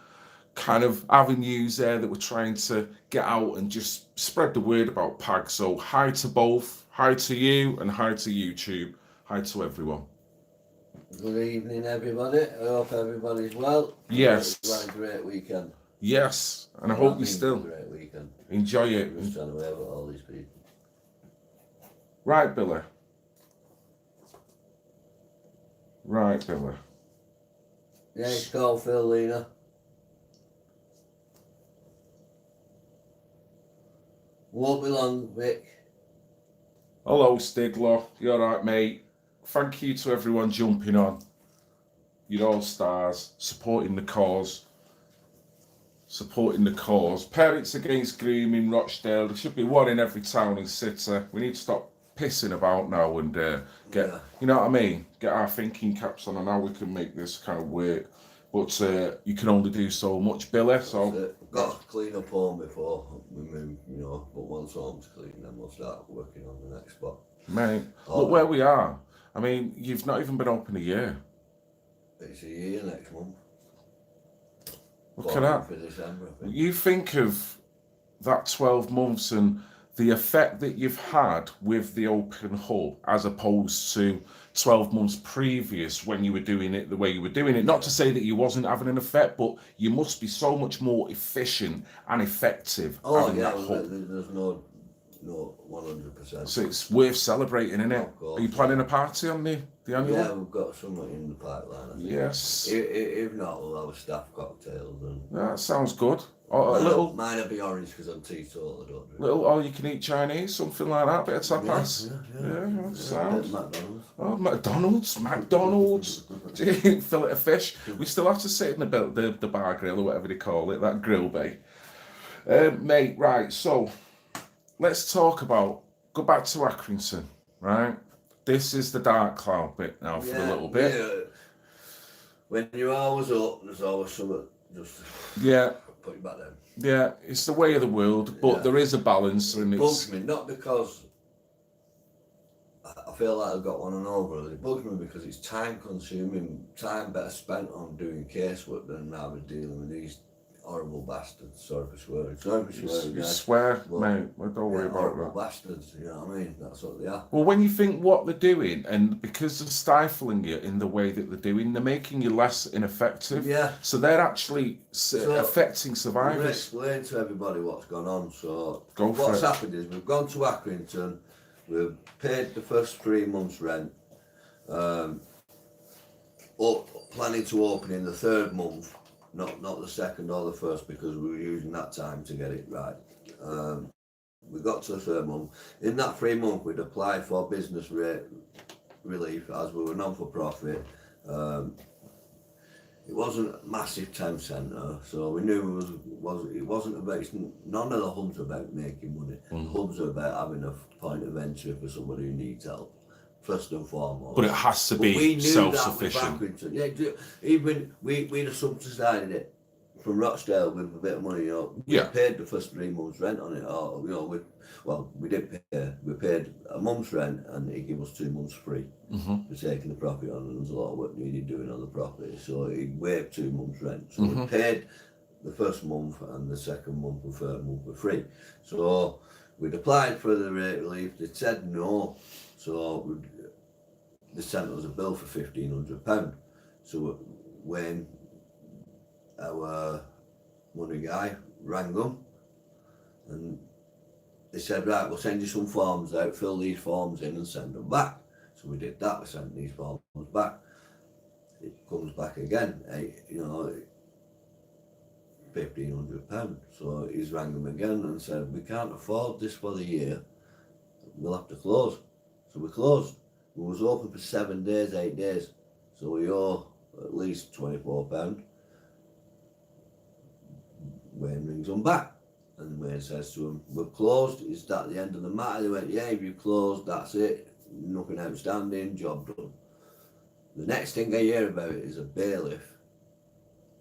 Speaker 2: kind of avenues there that we're trying to get out and just spread the word about Pag. So hi to both, hi to you, and hi to YouTube, hi to everyone.
Speaker 1: Good evening, everybody. I hope everybody's well.
Speaker 2: Yes.
Speaker 1: You had a great weekend.
Speaker 2: Yes, and I hope you
Speaker 1: Had
Speaker 2: still
Speaker 1: a great weekend.
Speaker 2: enjoy it.
Speaker 1: I'm just trying to wave at all these people.
Speaker 2: Right, Billy. Right, Billy.
Speaker 1: Yeah, it's called Phil, Lena. Won't be long, Vic.
Speaker 2: Hello, Stigler. You alright, mate? Thank you to everyone jumping on. You're all stars, supporting the cause. Supporting the cause. Parents Against Grooming, Rochdale. There should be one in every town and city. We need to stop pissing about now and get, you know what I mean? Get our thinking caps on how we can make this kind of work. but you can only do so much, Billy. So
Speaker 1: got to clean up home before we move, but once home's clean, then we'll start working on the next spot.
Speaker 2: mate, look where we are. I mean, you've not even been open a year.
Speaker 1: It's a year next month.
Speaker 2: Look at that.
Speaker 1: For December, I think.
Speaker 2: You think of that 12 months and the effect that you've had with the open hub as opposed to 12 months previous when you were doing it the way you were doing it. Not to say that you wasn't having an effect, but you must be so much more efficient and effective having that hub.
Speaker 1: There's no 100%.
Speaker 2: So it's worth celebrating, isn't it? Are you planning a party on the annual?
Speaker 1: Yeah, we've got something in the pipeline, I think.
Speaker 2: Yes.
Speaker 1: If not, we'll have a staff cocktails. And
Speaker 2: That sounds good. Or a little,
Speaker 1: mine'll be orange because I'm teetotal, I don't drink.
Speaker 2: little all-you-can-eat Chinese, something like that, bit of tapas. Yeah, sounds.
Speaker 1: McDonald's.
Speaker 2: Oh, McDonald's. Gee, fillet of fish. We still have to sit in the bar grill or whatever they call it, that grill bay. Mate, right, so let's talk about, go back to Accrington, right? This is the dark cloud bit now for a little bit.
Speaker 1: Yeah. When you're always up, there's always something just put you back down.
Speaker 2: Yeah, it's the way of the world, but there is a balance. And
Speaker 1: it bugs me, not because I feel like I've got one and over. It bugs me because it's time consuming, time better spent on doing casework than I was dealing with these horrible bastards. Sorry for swearing.
Speaker 2: You swear, mate. Well, don't worry about that.
Speaker 1: Bastards, you know what I mean? That's what they are.
Speaker 2: Well, when you think what they're doing, and because they're stifling you in the way that they're doing, they're making you less ineffective.
Speaker 1: Yeah.
Speaker 2: So they're actually affecting survivors.
Speaker 1: I'm going to explain to everybody what's gone on. So
Speaker 2: what's
Speaker 1: happened is we've gone to Accrington, we've paid the first 3 months' rent, planning to open in the 3rd month. Not the 2nd or the 1st because we were using that time to get it right. We got to the 3rd month. In that 3 month, we'd applied for business rate relief as we were non-for-profit. It wasn't a massive town centre, so we knew it wasn't about. None of the hubs are about making money. The hubs are about having a point of entry for somebody who needs help. First and foremost.
Speaker 2: But it has to be self-sufficient.
Speaker 1: Yeah, even we'd have subsidised it from Rochdale with a bit of money, We paid the first 3 months' rent on it, we did pay. We paid a month's rent and he gave us 2 months free for taking the property on, and there was a lot of work needed doing on the property, so he waived 2 months' rent. So we paid the first month and the 2nd month and 3rd month were free. So we'd applied for the rate relief, they said no. So they sent us a bill for £1,500. So when our money guy rang them and they said, right, we'll send you some forms out, fill these forms in and send them back. So we did that, we sent these forms back. It comes back again, £1,500. So he's rang them again and said, we can't afford this for the year, we'll have to close. So we closed. We was open for 7 days, 8 days. So we owe at least £24. Wayne rings them back. And Wayne says to him, we're closed, is that the end of the matter? They went, yeah, if you closed, that's it. Nothing outstanding, job done. The next thing I hear about it is a bailiff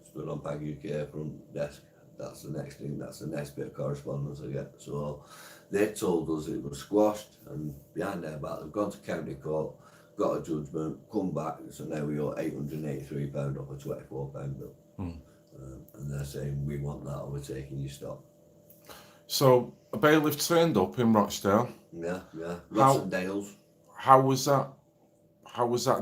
Speaker 1: stood on Pag UK front desk. That's the next thing, that's the next bit of correspondence I get. So they told us it was squashed, and behind their back, they've gone to county court, got a judgment, come back, so now we owe £883 off a £24 bill. And they're saying, we want that, or we're taking your stock.
Speaker 2: So a bailiff turned up in Rochdale.
Speaker 1: Yeah. Ross and Dales.
Speaker 2: How was that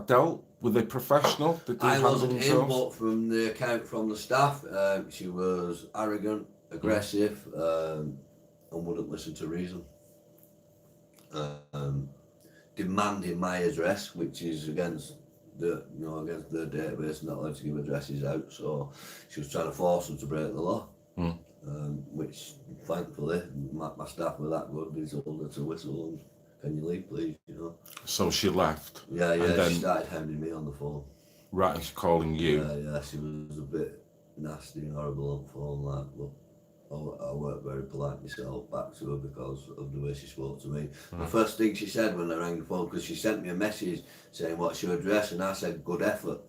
Speaker 2: dealt? Were they professional? Did they handle
Speaker 1: wasn't
Speaker 2: themselves?
Speaker 1: in, but from the account from the staff, she was arrogant, aggressive, and wouldn't listen to reason. Demanding my address, which is against the database, not allowed to give addresses out. So she was trying to force them to break the law. Which thankfully my staff were that good. They told her to whistle and, can you leave, please?
Speaker 2: So she left.
Speaker 1: Yeah. And then, she started hounding me on the phone.
Speaker 2: Right, she's calling you.
Speaker 1: Yeah. She was a bit nasty and horrible on the phone. But I weren't very polite myself back to her because of the way she spoke to me. The first thing she said when I rang the phone, because she sent me a message saying, "What's your address?" and I said, "Good effort."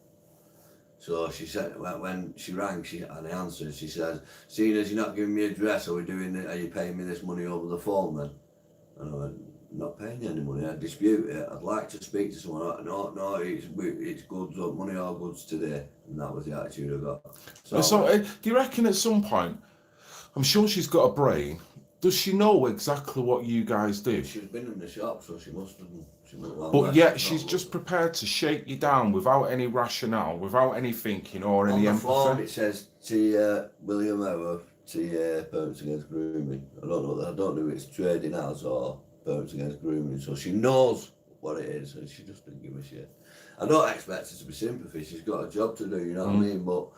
Speaker 1: So she said when she rang, and I answered. She says, "Seeing as you're not giving me a address, are you paying me this money over the phone then?" And I went, "I'm not paying you any money. I dispute it. I'd like to speak to someone." No, it's goods or money or goods today, and that was the attitude I got.
Speaker 2: So do you reckon at some point, I'm sure she's got a brain. Does she know exactly what you guys do?
Speaker 1: She's been in the shop, so she must have.
Speaker 2: But yet she's just prepared to shake you down without any rationale, without any thinking or any empathy.
Speaker 1: On the form it says T. William Howard, T.A. Parents Against Grooming. I don't know if it's trading as or Parents Against Grooming. So she knows what it is, and she just didn't give a shit. I don't expect her to be sympathy. She's got a job to do, you know what I mean? But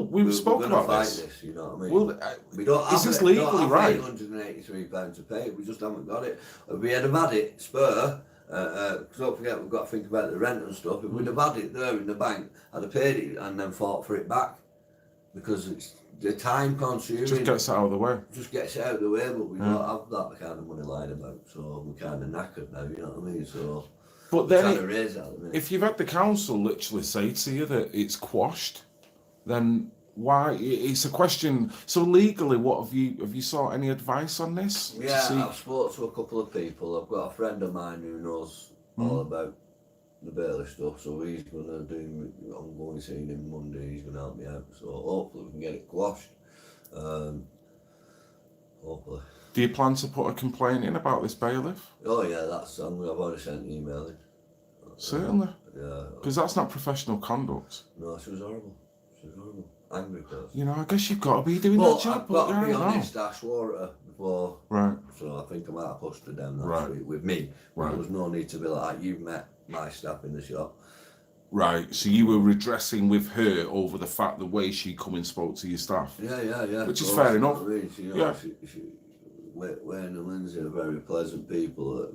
Speaker 2: we've spoken about this.
Speaker 1: You know what I mean?
Speaker 2: Well,
Speaker 1: we don't have
Speaker 2: is this legally right?
Speaker 1: £883 to pay. We just haven't got it. If we had had it, spur. Don't forget, we've got to think about the rent and stuff. If we'd have had it there in the bank, I'd have paid it and then fought for it back, because it's the time consuming.
Speaker 2: Just gets it out of the way.
Speaker 1: Just gets it out of the way, but we don't have that kind of money lying about, so we're kind of knackered now. You know what I mean? So.
Speaker 2: But then,
Speaker 1: if
Speaker 2: you've had the council literally say to you that it's quashed, then why? It's a question. So legally, what have you sought any advice on this?
Speaker 1: Yeah, I've spoke to a couple of people. I've got a friend of mine who knows all about the bailiff stuff, so he's going to do. I'm going to see him Monday. He's going to help me out. So hopefully we can get it quashed. Hopefully.
Speaker 2: Do you plan to put a complaint in about this bailiff?
Speaker 1: Oh yeah, I've already sent an email in.
Speaker 2: Certainly.
Speaker 1: Yeah.
Speaker 2: Because that's not professional conduct.
Speaker 1: No, she was horrible. Angry person.
Speaker 2: You know, I guess you've got to be doing that job.
Speaker 1: I've got to be honest, I swore at her before.
Speaker 2: Right.
Speaker 1: So I think I might have pushed her down that street with me. Right. There was no need to be like, you've met my staff in the shop.
Speaker 2: Right, so you were redressing with her over the fact the way she come and spoke to your staff.
Speaker 1: Yeah.
Speaker 2: Which is fair enough.
Speaker 1: Wayne and Lindsay are very pleasant people,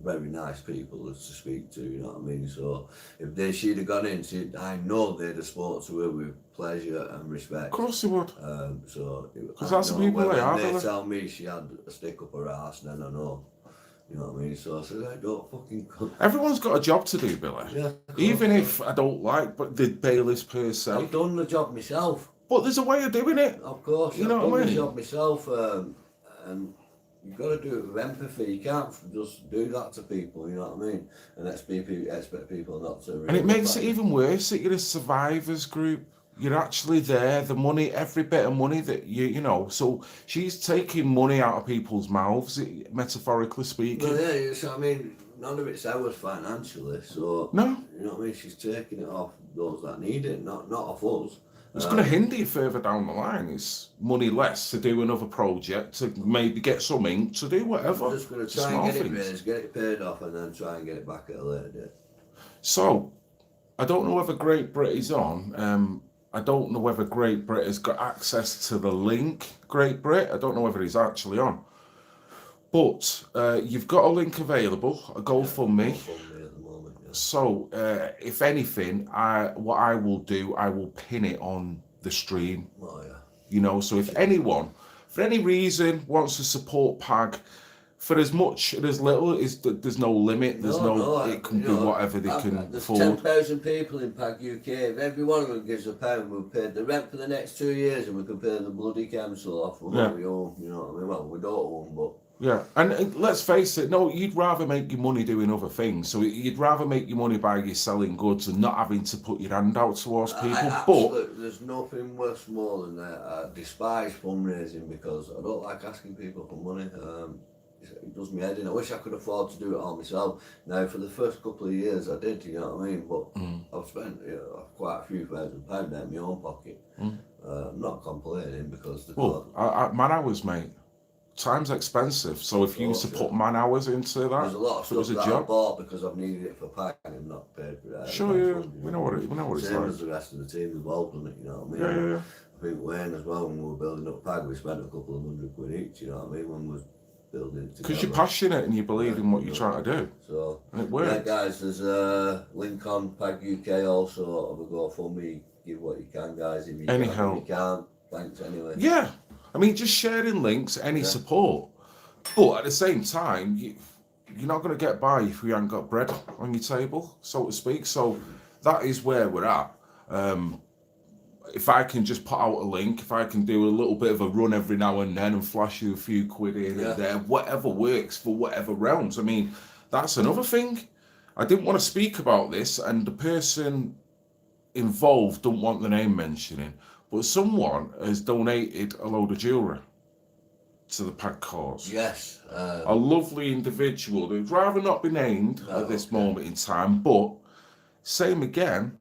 Speaker 1: very nice people to speak to, you know what I mean? So if she'd have gone in, I know they'd have spoken to her with pleasure and respect.
Speaker 2: Of course they would.
Speaker 1: Because
Speaker 2: that's the people they are.
Speaker 1: They tell me she had a stick up her ass, then I know. You know what I mean? So I said, I don't fucking...
Speaker 2: Everyone's got a job to do, Billy.
Speaker 1: Yeah.
Speaker 2: Even if I don't like the bailiffs per se.
Speaker 1: I've done the job myself.
Speaker 2: But there's a way of doing it.
Speaker 1: Of course.
Speaker 2: You know what I mean?
Speaker 1: I've done the job myself, and you've got to do it with empathy. You can't just do that to people, you know what I mean? And expect people not to...
Speaker 2: And it makes it even worse that you're a survivors group. You're actually there, the money, every bit of money that you know. So she's taking money out of people's mouths, metaphorically speaking.
Speaker 1: Well, yeah, so I mean, none of it's ours financially, so...
Speaker 2: No.
Speaker 1: You know what I mean? She's taking it off those that need it, not off us.
Speaker 2: It's going to hinder you further down the line. It's money less to do another project, to maybe get some ink, to do whatever.
Speaker 1: I'm just going to try and get it raised, get it paid off, and then try and get it back at a later date. So,
Speaker 2: I don't know whether Great Brit is on. I don't know whether Great Brit has got access to the link, Great Brit. I don't know whether he's actually on. But you've got a link available, a GoFundMe. So, if anything, what I will do, I will pin it on the stream.
Speaker 1: Oh, yeah.
Speaker 2: You know, so if anyone, for any reason, wants to support PAG, for as much and as little, there's no limit. There's it can be whatever they can afford.
Speaker 1: There's 10,000 people in PAG UK. If every one of them gives £1, we'll pay the rent for the next 2 years, and we can pay the bloody council off. We own, you know what I mean? Well, we don't own, but...
Speaker 2: Yeah, and let's face it, no, you'd rather make your money doing other things. So you'd rather make your money by you selling goods and not having to put your hand out towards people. But
Speaker 1: there's nothing worse more than that. I despise fundraising because I don't like asking people for money. It does me head in. I wish I could afford to do it all myself. Now, for the first couple of years, I did, you know what I mean? But I've spent quite a few £1,000 out of my own pocket. I'm not complaining because...
Speaker 2: man hours, mate. Time's expensive, so if you used to put man hours into that,
Speaker 1: there's a lot of stuff that I bought because I've needed it for PAG and I'm not paid for that.
Speaker 2: Sure, yeah, we know what it's like.
Speaker 1: Same as the rest of the team involved in it, you know what I mean?
Speaker 2: Yeah.
Speaker 1: I think Wayne as well, when we were building up PAG, we spent a couple of £100 each, you know what I mean, when we were building it together.
Speaker 2: Because you're passionate and you believe in what you're trying to do.
Speaker 1: So,
Speaker 2: and it works.
Speaker 1: Yeah, guys, there's a link on PAG UK also of a GoFundMe. Give what you can, guys. If you
Speaker 2: any
Speaker 1: can,
Speaker 2: help.
Speaker 1: If you can't, thanks anyway.
Speaker 2: Yeah, I mean, just sharing links, any support. But at the same time, you're not going to get by if you haven't got bread on your table, so to speak. So that is where we're at. If I can just put out a link, if I can do a little bit of a run every now and then and flash you a few quid in and there, whatever works for whatever realms. I mean, that's another thing. I didn't want to speak about this, and the person involved don't want the name mentioning, but someone has donated a load of jewellery to the PAG cause.
Speaker 1: Yes.
Speaker 2: A lovely individual who'd rather not be named at this moment in time, but same again,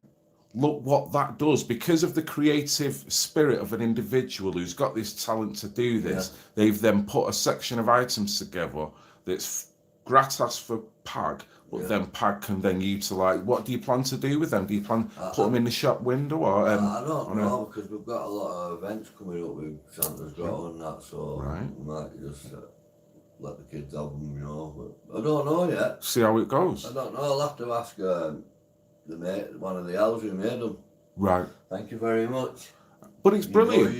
Speaker 2: look what that does. Because of the creative spirit of an individual who's got this talent to do this, they've then put a section of items together that's gratis for PAG, but then PAG can then utilise. What do you plan to do with them? Do you plan to put them in the shop window? Or
Speaker 1: I don't know, because we've got a lot of events coming up with Santa's Grotto and that, so we might just let the kids have them, you know. But I don't know yet.
Speaker 2: See how it goes.
Speaker 1: I don't know. I'll have to ask one of the elves who made them.
Speaker 2: Right.
Speaker 1: Thank you very much.
Speaker 2: But it's brilliant.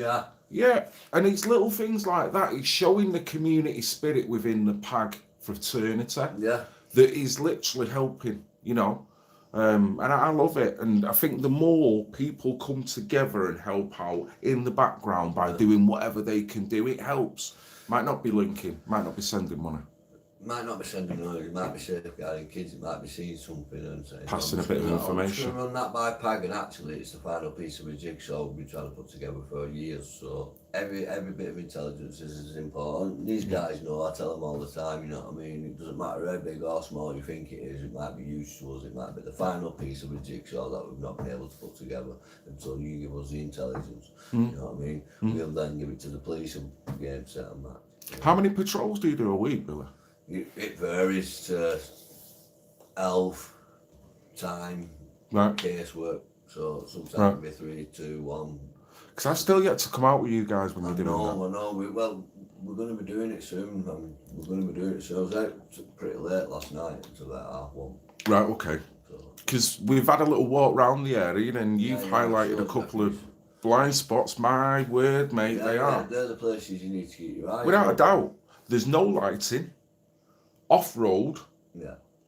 Speaker 1: Yeah,
Speaker 2: and it's little things like that. It's showing the community spirit within the PAG fraternity.
Speaker 1: Yeah.
Speaker 2: That is literally helping, you know. And I love it. And I think the more people come together and help out in the background by doing whatever they can do, it helps. Might not be linking, might not be sending money.
Speaker 1: Might not be sending money, it might be safeguarding kids, it might be seeing something and saying,
Speaker 2: passing a bit of information.
Speaker 1: I'm run that by PAG, and actually it's the final piece of a jigsaw we've been trying to put together for years. So every bit of intelligence is important. These guys know, I tell them all the time, you know what I mean? It doesn't matter how big or small you think it is, it might be used to us, it might be the final piece of a jigsaw that we've not been able to put together until you give us the intelligence. You know what I mean? We'll then give it to the police and game, set and match. You know?
Speaker 2: How many patrols do you do a week, Billy?
Speaker 1: It varies to elf, time, casework. So sometimes it can be 3, 2, 1.
Speaker 2: Because I've still yet to come out with you guys when we're doing that.
Speaker 1: I know. We're going to be doing it soon. We're going to be doing it soon. I was out pretty late last night until about 1:30.
Speaker 2: Right, okay. Because we've had a little walk around the area and you've highlighted a couple of blind spots. My word, mate, they are.
Speaker 1: They're the places you need to keep your eyes on.
Speaker 2: Without a doubt. There's no lighting. Off-road,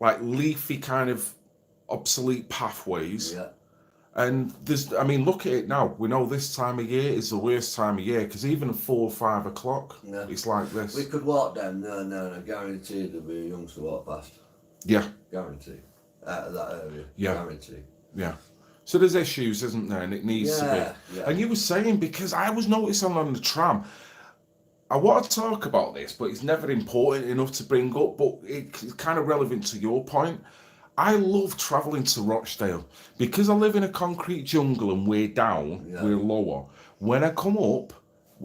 Speaker 2: like leafy kind of obsolete pathways, and there's, I mean, look at it now. We know this time of year is the worst time of year, because even at 4 or 5 o'clock, it's like this.
Speaker 1: We could walk down there and I guarantee there'll be a youngster walk past.
Speaker 2: Yeah.
Speaker 1: Guarantee. Out of that area.
Speaker 2: Yeah.
Speaker 1: Guarantee.
Speaker 2: Yeah. So there's issues, isn't there? And it needs to be. And you were saying, because I was noticing on the tram, I want to talk about this, but it's never important enough to bring up, but it's kind of relevant to your point. I love travelling to Rochdale because I live in a concrete jungle and we're down, we're lower. When I come up,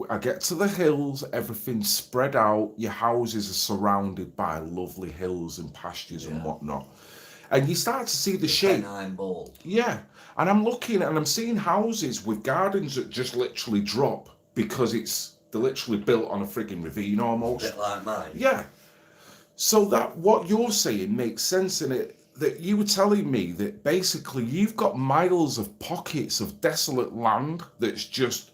Speaker 2: I get to the hills, everything's spread out, your houses are surrounded by lovely hills and pastures and whatnot. And you start to see the shape. Yeah, and I'm looking and I'm seeing houses with gardens that just literally drop because they're literally built on a frigging ravine almost.
Speaker 1: A bit like mine.
Speaker 2: Yeah. So that what you're saying makes sense in it, that you were telling me that basically you've got miles of pockets of desolate land that's just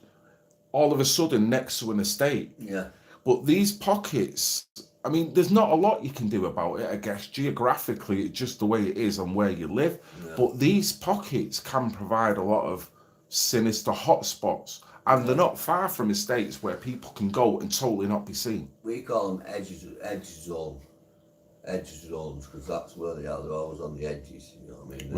Speaker 2: all of a sudden next to an estate.
Speaker 1: Yeah.
Speaker 2: But these pockets, I mean, there's not a lot you can do about it, I guess. Geographically, it's just the way it is and where you live. Yeah. But these pockets can provide a lot of sinister hotspots. And they're not far from estates where people can go and totally not be seen.
Speaker 1: We call them edge zones, because that's where they are. They're always on the edges, you know what I mean?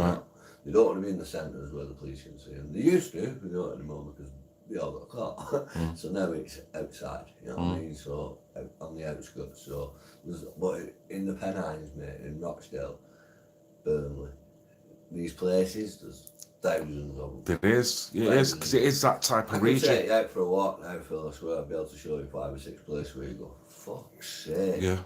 Speaker 1: They don't want to be in the centres where the police can see them. They used to, but they don't anymore because they all got caught. So now it's outside, you know what I mean? So on the outskirts. So, but in the Pennines, mate, in Rochdale, Burnley, these places, there's thousands of them.
Speaker 2: It is, because it is that type of region.
Speaker 1: I could take you out for a walk now, Phil. I swear I'd be able to show you 5 or 6 places where you go, fuck's sake.
Speaker 2: Yeah.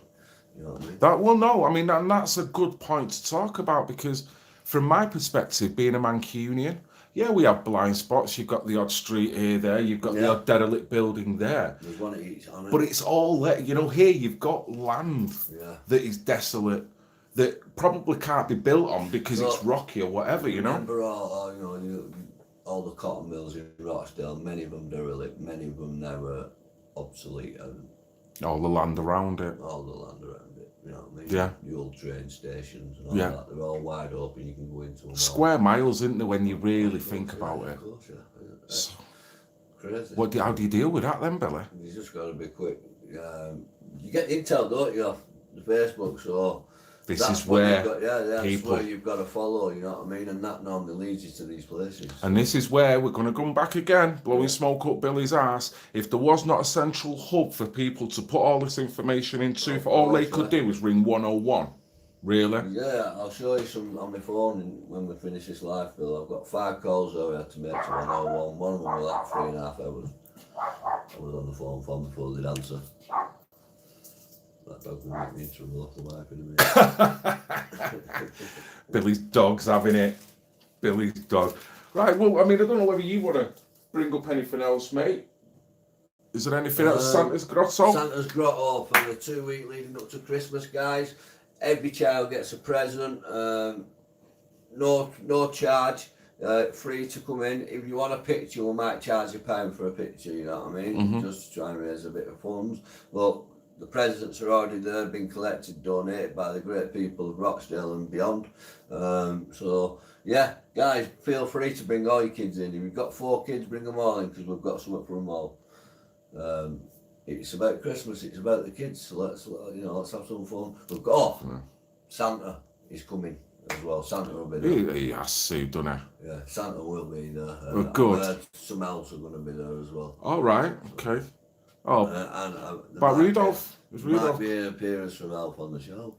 Speaker 1: You know what I mean?
Speaker 2: And that's a good point to talk about, because from my perspective, being a Mancunian, we have blind spots. You've got the odd street here, there. You've got the odd derelict building there.
Speaker 1: There's one at each on it.
Speaker 2: But it's all there. You know, here you've got land that is desolate, that probably can't be built on because it's rocky or whatever, you know.
Speaker 1: Remember all the cotton mills in Rochdale, many of them derelict, many of them now are obsolete and
Speaker 2: All the land around it.
Speaker 1: All the land around it, you know what I mean?
Speaker 2: Yeah.
Speaker 1: The old train stations and all
Speaker 2: Yeah.
Speaker 1: that, they're all wide open, you can go into them all.
Speaker 2: Square miles, isn't there, when you really think about it?
Speaker 1: Of course, yeah.
Speaker 2: So,
Speaker 1: Crazy.
Speaker 2: how do you deal with that then, Billy?
Speaker 1: You just got to be quick. You get intel, don't you, off the Facebook, so
Speaker 2: This
Speaker 1: that's
Speaker 2: is
Speaker 1: what
Speaker 2: where
Speaker 1: you've got, that's
Speaker 2: people-
Speaker 1: where you've got to follow, you know what I mean? And that normally leads you to these places.
Speaker 2: And this is where we're going to come back again, blowing smoke up Billy's ass. If there was not a central hub for people to put all this information into, if all they could do was ring 101, really?
Speaker 1: Yeah, I'll show you some on my phone when we finish this live, Bill. I've got 5 calls that I had to make to 101. One of them was like 3.5 hours. I was on the phone for them before they'd answer. That dog will make me into a local wife in a minute.
Speaker 2: Billy's dog's having it. Billy's dog. Right, well, I mean, I don't know whether you want to bring up anything else, mate. Is there anything else? Santa's Grotto?
Speaker 1: Santa's Grotto for the 2 week leading up to Christmas, guys. Every child gets a present. No charge. Free to come in. If you want a picture, we might charge £1 for a picture, you know what I mean? Just to try and raise a bit of funds. But the presents are already there, been collected, donated by the great people of Rochdale and beyond. So, yeah, guys, feel free to bring all your kids in. If you've got 4 kids, bring them all in, because we've got something for them all. It's about Christmas, it's about the kids, so let's have some fun. We've got, Santa is coming as well. Santa will be there.
Speaker 2: He has to, doesn't he?
Speaker 1: Yeah, Santa will be there.
Speaker 2: Oh, good.
Speaker 1: Some else are going to be there as well.
Speaker 2: All right, okay. Oh, but Rudolph? Is
Speaker 1: There might
Speaker 2: Rudolph?
Speaker 1: be an appearance from Elf on the show.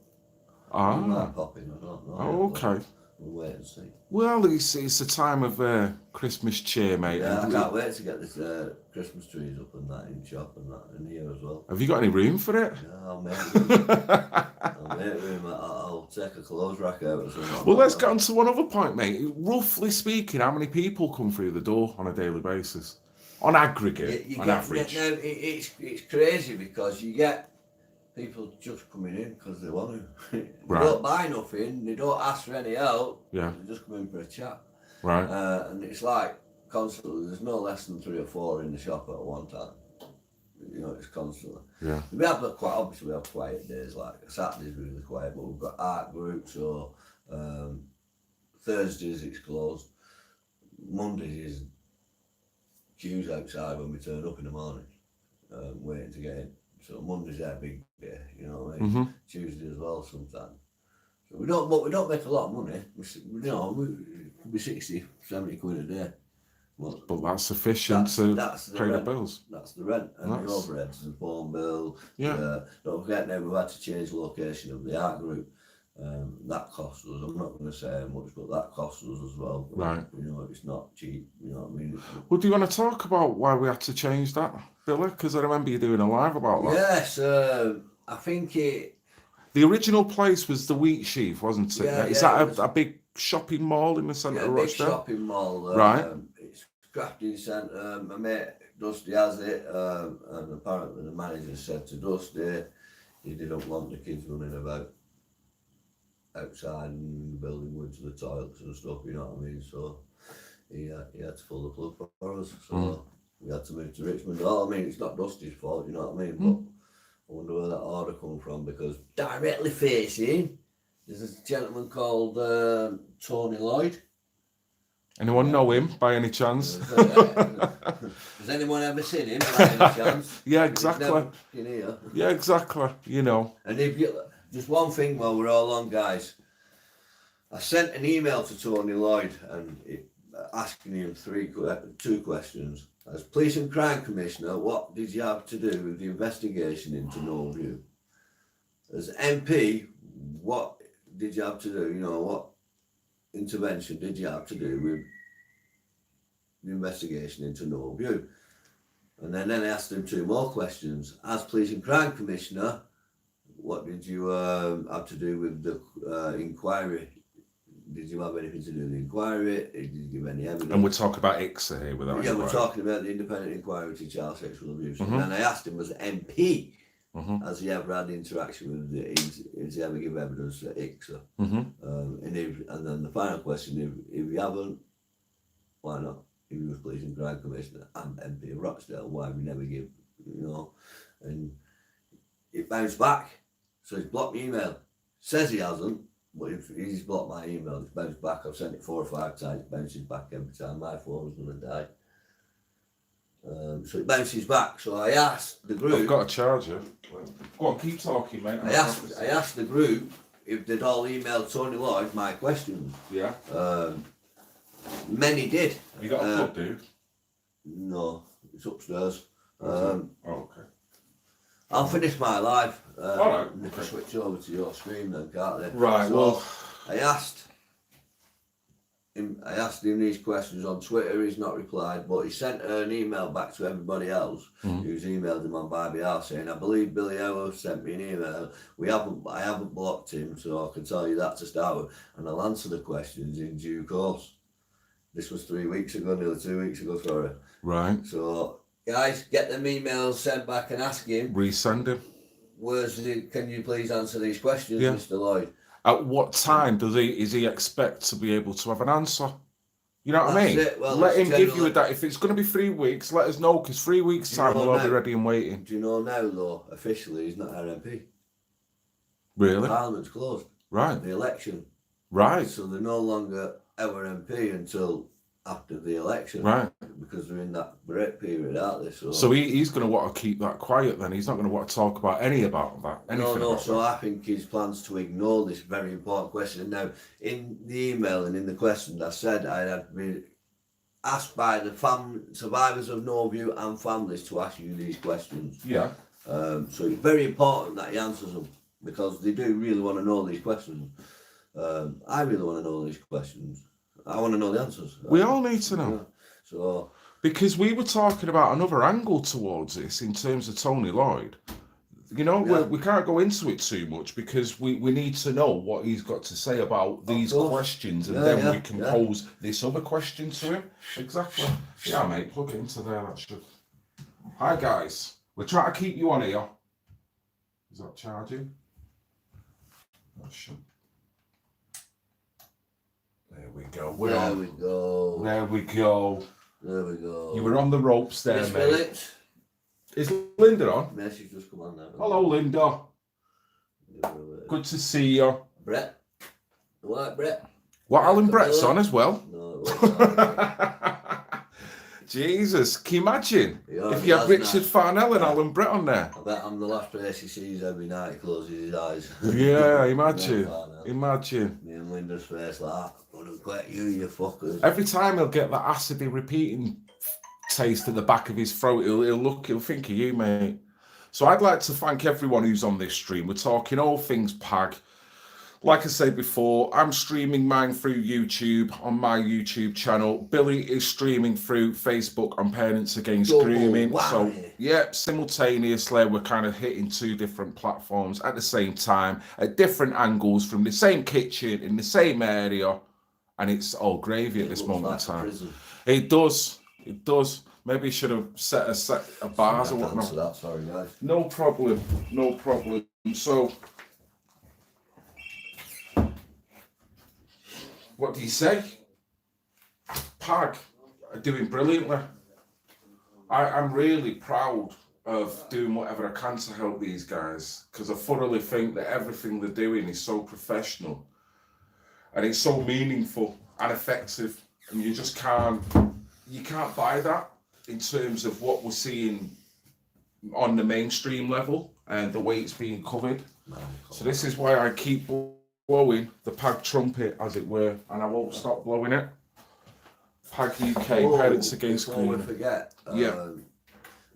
Speaker 1: He
Speaker 2: Ah,
Speaker 1: might pop in, I don't know.
Speaker 2: oh, okay.
Speaker 1: We'll wait and see.
Speaker 2: Well, it's a time of Christmas cheer, mate.
Speaker 1: Yeah, I can't wait to get this Christmas trees up and that in shop and that in here as well.
Speaker 2: Have you got any room for it?
Speaker 1: Yeah, I'll make room. I'll make room. I'll take a clothes rack out or something.
Speaker 2: Well, let's get on to one other point, mate. Roughly speaking, how many people come through the door on a daily basis? On aggregate,
Speaker 1: You
Speaker 2: on
Speaker 1: get,
Speaker 2: average.
Speaker 1: now, it's crazy because you get people just coming in because they want to. They
Speaker 2: Right.
Speaker 1: don't buy nothing, they don't ask for any help,
Speaker 2: Yeah.
Speaker 1: they just come in for a chat.
Speaker 2: Right.
Speaker 1: And it's like constantly, there's no less than 3 or 4 in the shop at one time. You know, it's constantly.
Speaker 2: Yeah.
Speaker 1: We have obviously we have quiet days, like Saturday's really quiet, but we've got art groups, so Thursdays it's closed. Mondays is queues outside when we turn up in the morning, waiting to get in. So Monday's our big day, you know what I mean?
Speaker 2: Mhm.
Speaker 1: Tuesday as well sometimes. So we don't make a lot of money. We 60, 70 quid a day. Well,
Speaker 2: But that's sufficient to
Speaker 1: that's the
Speaker 2: pay the
Speaker 1: rent.
Speaker 2: bills.
Speaker 1: That's the rent and the
Speaker 2: That's-
Speaker 1: overheads and phone bill.
Speaker 2: Yeah.
Speaker 1: Don't forget now we've had to change the location of the art group. That costs us. I'm not going to say how much, but that costs us as well.
Speaker 2: Right.
Speaker 1: You know, it's not cheap. You know what I mean?
Speaker 2: Well, do you want to talk about why we had to change that, Billy? Because I remember you doing a live about that.
Speaker 1: Yes, I think it.
Speaker 2: The original place was the Wheat Sheaf, wasn't it?
Speaker 1: Yeah,
Speaker 2: Is
Speaker 1: yeah,
Speaker 2: that
Speaker 1: it was-
Speaker 2: a big shopping mall in the centre
Speaker 1: Yeah,
Speaker 2: of
Speaker 1: a big
Speaker 2: Rochdale?
Speaker 1: shopping mall.
Speaker 2: Right.
Speaker 1: It's crafting centre. My mate Dusty has it, and apparently the manager said to Dusty he didn't want the kids running about outside in the building, going to the toilets and stuff. You know what I mean? So he had to pull the plug for us. So we had to move to Richmond. Well, I mean, it's not Dusty's fault. You know what I mean? But I wonder where that order come from, because directly facing there's a gentleman called Tony Lloyd.
Speaker 2: Anyone know him by any chance?
Speaker 1: Has anyone ever seen him by any chance?
Speaker 2: Yeah,
Speaker 1: He's
Speaker 2: exactly.
Speaker 1: never in here.
Speaker 2: Yeah, exactly. You know.
Speaker 1: And if you, just one thing while we're all on, guys. I sent an email to Tony Lloyd and asking him 2 questions. As Police and Crime Commissioner, what did you have to do with the investigation into No View? As MP, what did you have to do? You know, what intervention did you have to do with the investigation into No View? And then I asked him 2 more questions. As Police and Crime Commissioner, what did you have to do with the inquiry? Did you have anything to do with the inquiry? Did you give any evidence?
Speaker 2: And we're talking about ICSA here with that.
Speaker 1: Yeah, we're talking about the independent inquiry into child sexual abuse. And then I asked him, as MP, has he ever had interaction with has he ever given evidence at ICSA? And then the final question, if you haven't, why not? If you was Police and Crime Commissioner and MP of Rochdale, why have you never give, you know? And it bounced back. So he's blocked my email. Says he hasn't, but if he's blocked my email, it's bounced back. I've sent it 4 or 5 times, it bounces back every time. My phone's going to die. So it bounces back. So I asked the group.
Speaker 2: I've got a charger. Go on, keep talking, mate.
Speaker 1: I asked the group if they'd all emailed Tony Lloyd my questions.
Speaker 2: Yeah.
Speaker 1: Many did.
Speaker 2: You got a plug, dude?
Speaker 1: No, it's upstairs.
Speaker 2: Oh, okay.
Speaker 1: I'll finish my live.
Speaker 2: All right.
Speaker 1: If I switch over to your screen, then can't they?
Speaker 2: Right.
Speaker 1: So
Speaker 2: well,
Speaker 1: I asked him these questions on Twitter. He's not replied, but he sent an email back to everybody else who's emailed him on my behalf saying, "I believe Billy Howard sent me an email. I haven't blocked him, so I can tell you that to start with, and I'll answer the questions in due course." This was 3 weeks ago, nearly 2 weeks ago, sorry.
Speaker 2: right.
Speaker 1: So, guys, get them emails sent back and ask him,
Speaker 2: Resend him.
Speaker 1: can you please answer these questions,
Speaker 2: Yeah.
Speaker 1: Mr. Lloyd?
Speaker 2: At what time is he expect to be able to have an answer? You know what I
Speaker 1: That's
Speaker 2: mean?
Speaker 1: it. Well,
Speaker 2: let him
Speaker 1: it's
Speaker 2: give you a
Speaker 1: generally-
Speaker 2: date. If it's going to be 3 weeks, let us know, because 3 weeks'
Speaker 1: Do you
Speaker 2: time
Speaker 1: know
Speaker 2: we'll all be
Speaker 1: now?
Speaker 2: ready and waiting.
Speaker 1: Do you know now, though, officially he's not our MP?
Speaker 2: Really?
Speaker 1: Parliament's closed.
Speaker 2: Right.
Speaker 1: The election.
Speaker 2: Right.
Speaker 1: So they're no longer our MP until after the election.
Speaker 2: Right.
Speaker 1: Because they're in that break period, aren't they?
Speaker 2: So he's going to want to keep that quiet then. He's not going to want to talk about anything about that.
Speaker 1: So I think his plans to ignore this very important question. Now, in the email and in the question, I said I had been asked by the survivors of Norview and families to ask you these questions.
Speaker 2: Yeah.
Speaker 1: So it's very important that he answers them, because they do really want to know these questions. I really want to know these questions. I want to know the answers.
Speaker 2: We all need to know.
Speaker 1: Yeah. So
Speaker 2: Because we were talking about another angle towards this in terms of Tony Lloyd. You know,
Speaker 1: Yeah.
Speaker 2: we can't go into it too much because we need to know what he's got to say about these
Speaker 1: course.
Speaker 2: questions, and
Speaker 1: Yeah,
Speaker 2: then
Speaker 1: yeah,
Speaker 2: we can
Speaker 1: yeah.
Speaker 2: pose this other question to him. Exactly. Yeah, mate, plug it into there. That should. Hi, guys. We're trying to keep you on here. Is that charging? That should. There we go.
Speaker 1: there we go.
Speaker 2: There we go.
Speaker 1: There we go.
Speaker 2: You were on the ropes there,
Speaker 1: Miss
Speaker 2: mate.
Speaker 1: Phillips.
Speaker 2: Is Linda on?
Speaker 1: Message just come on now.
Speaker 2: Hello, Linda. Good to see you.
Speaker 1: Brett. You like Brett?
Speaker 2: What, Alan Brett's on as well?
Speaker 1: No. It wasn't.
Speaker 2: Jesus, can you imagine
Speaker 1: Yeah,
Speaker 2: if you had
Speaker 1: that's
Speaker 2: Richard
Speaker 1: nice.
Speaker 2: Farnell and Alan Brett on there?
Speaker 1: I bet I'm the last place he sees every night. He closes his eyes.
Speaker 2: Yeah, imagine.
Speaker 1: Farnell.
Speaker 2: Imagine.
Speaker 1: Me and Linda's face like, I'm gonna get you fuckers.
Speaker 2: Every time he'll get that acidy repeating taste at the back of his throat, he'll think of you, mate. So I'd like to thank everyone who's on this stream. We're talking all things PAG. Like I said before, I'm streaming mine through YouTube on my YouTube channel. Billy is streaming through Facebook on Parents Against
Speaker 1: Double
Speaker 2: Grooming. So,
Speaker 1: whammy.
Speaker 2: yeah, simultaneously, we're kind of hitting 2 different platforms at the same time, at different angles, from the same kitchen, in the same area. And it's all gravy at this
Speaker 1: Looks
Speaker 2: moment
Speaker 1: like
Speaker 2: in
Speaker 1: a
Speaker 2: time.
Speaker 1: prison.
Speaker 2: It does. It does. Maybe you should have set a set of bars or
Speaker 1: I can't answer
Speaker 2: whatnot.
Speaker 1: that, sorry guys.
Speaker 2: No problem. No problem. So, what do you say? PAG are doing brilliantly. I'm really proud of doing whatever I can to help these guys, because I thoroughly think that everything they're doing is so professional and it's so meaningful and effective, and you can't buy that in terms of what we're seeing on the mainstream level and the way it's being covered. So this is why I keep blowing the PAG trumpet, as it were, and I won't stop blowing it. PAG UK, Parents Against
Speaker 1: Before we
Speaker 2: Grooming.
Speaker 1: forget,
Speaker 2: Yeah.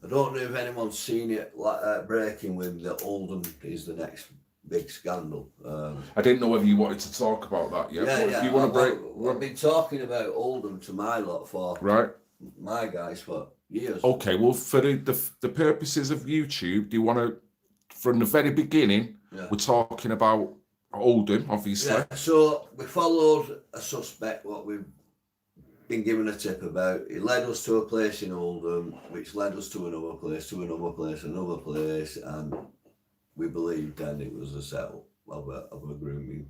Speaker 1: I don't know if anyone's seen it breaking with that Oldham is the next big scandal.
Speaker 2: I didn't know whether you wanted to talk about that yet.
Speaker 1: Yeah,
Speaker 2: but
Speaker 1: yeah.
Speaker 2: if you want to break,
Speaker 1: I've been talking about Oldham to my lot for
Speaker 2: right?
Speaker 1: my guys for years.
Speaker 2: Okay. Well, for the purposes of YouTube, do you want to, from the very beginning,
Speaker 1: Yeah.
Speaker 2: we're talking about Oldham, obviously.
Speaker 1: Yeah, so we followed a suspect, what we've been given a tip about. It led us to a place in Oldham, which led us to another place, another place, and we believed then it was a setup of a grooming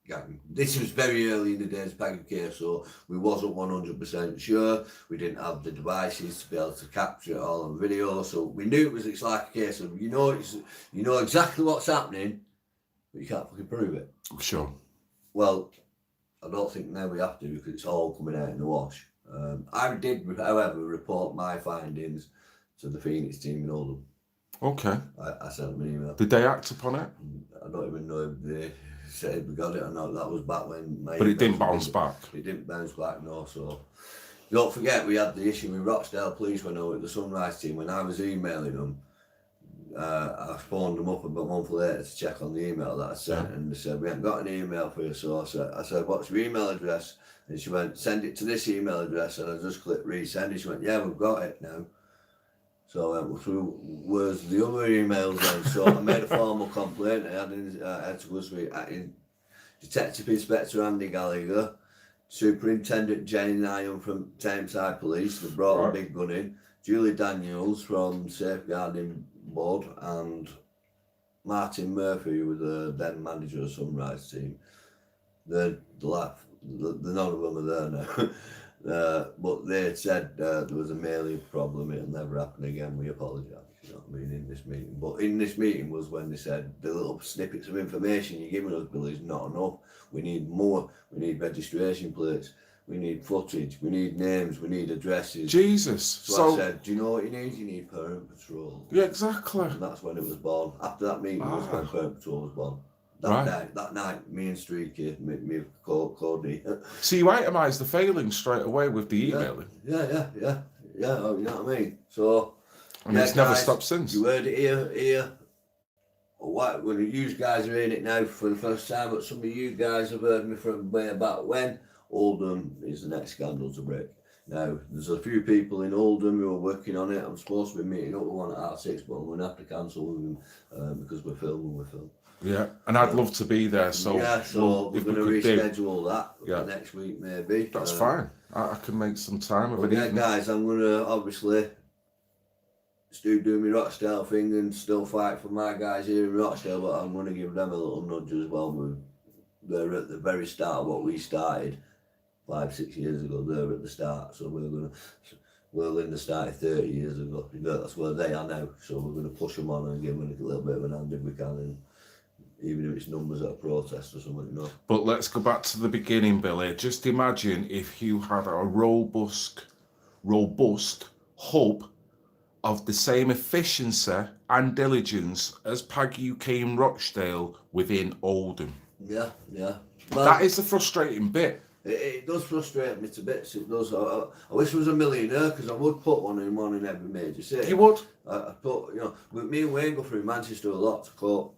Speaker 1: gang. This was very early in the days back in case, so we wasn't 100% sure. We didn't have the devices to be able to capture it all on video, so we knew it's like a case of you know exactly what's happening, but you can't fucking prove it.
Speaker 2: Sure.
Speaker 1: Well, I don't think now we have to because it's all coming out in the wash. I did, however, report my findings to the Phoenix team in Oldham.
Speaker 2: Okay.
Speaker 1: I sent them an email.
Speaker 2: Did they act upon it?
Speaker 1: I don't even know if they said we got it or not. That was back when.
Speaker 2: But it didn't bounce back.
Speaker 1: It didn't bounce back, no. So don't forget, we had the issue with Rochdale Police when I was at the Sunrise team. When I was emailing them, I phoned them up about a month later to check on the email that I sent, and they said we haven't got an email for you. So I said, what's your email address? And she went, send it to this email address, and I just clicked resend. And she went, yeah, we've got it now. So I went through was the other emails then. So I made a formal complaint. I had to go to Detective Inspector Andy Gallagher, Superintendent Jane Nyan from Tameside Police. They brought a big gun in. Julie Daniels from Safeguarding Board and Martin Murphy, who was the then manager of Sunrise team. None of them are there now. But they said there was a mailing problem, it'll never happen again, we apologise, you know what I mean, in this meeting. But in this meeting was when they said the little snippets of information you're giving us, Billy, is not enough. We need more, we need registration plates, we need footage, we need names, we need addresses.
Speaker 2: Jesus.
Speaker 1: So I said, do you know what you need? You need Parent Patrol.
Speaker 2: Yeah, exactly.
Speaker 1: And that's when it was born. After that meeting was when Parent Patrol was born. That night, me and Streaky, me Cody.
Speaker 2: So you itemised the failings straight away with the emailing.
Speaker 1: Yeah. Oh, you know what I mean? So,
Speaker 2: and it's never stopped since.
Speaker 1: You heard it here. What? When you guys are hearing it now for the first time, but some of you guys have heard me from way back when. Oldham is the next scandal to break. Now, there's a few people in Oldham who are working on it. I'm supposed to be meeting up with one at 6, but I'm going to have to cancel with them because we're filming.
Speaker 2: Yeah, and I'd love to be there. So
Speaker 1: we're going to reschedule that for next week, maybe.
Speaker 2: That's fine. I can make some time of it.
Speaker 1: Yeah, guys, I'm going to obviously still do my Rochdale thing and still fight for my guys here in Rochdale, but I'm going to give them a little nudge as well. They're at the very start of what we started 5-6 years ago. They're at the start, so Linda started 30 years ago. That's where they are now. So we're going to push them on and give them a little bit of an hand if we can. And even if it's numbers at a protest or something, you know.
Speaker 2: But let's go back to the beginning, Billy. Just imagine if you had a robust hub of the same efficiency and diligence as PAG UK in Rochdale within Oldham.
Speaker 1: Yeah.
Speaker 2: Well, that is the frustrating bit.
Speaker 1: It does frustrate me to bits. It does. I wish I was a millionaire because I would put one in every major city.
Speaker 2: You would?
Speaker 1: I put, with me and Wayne go through Manchester a lot to court.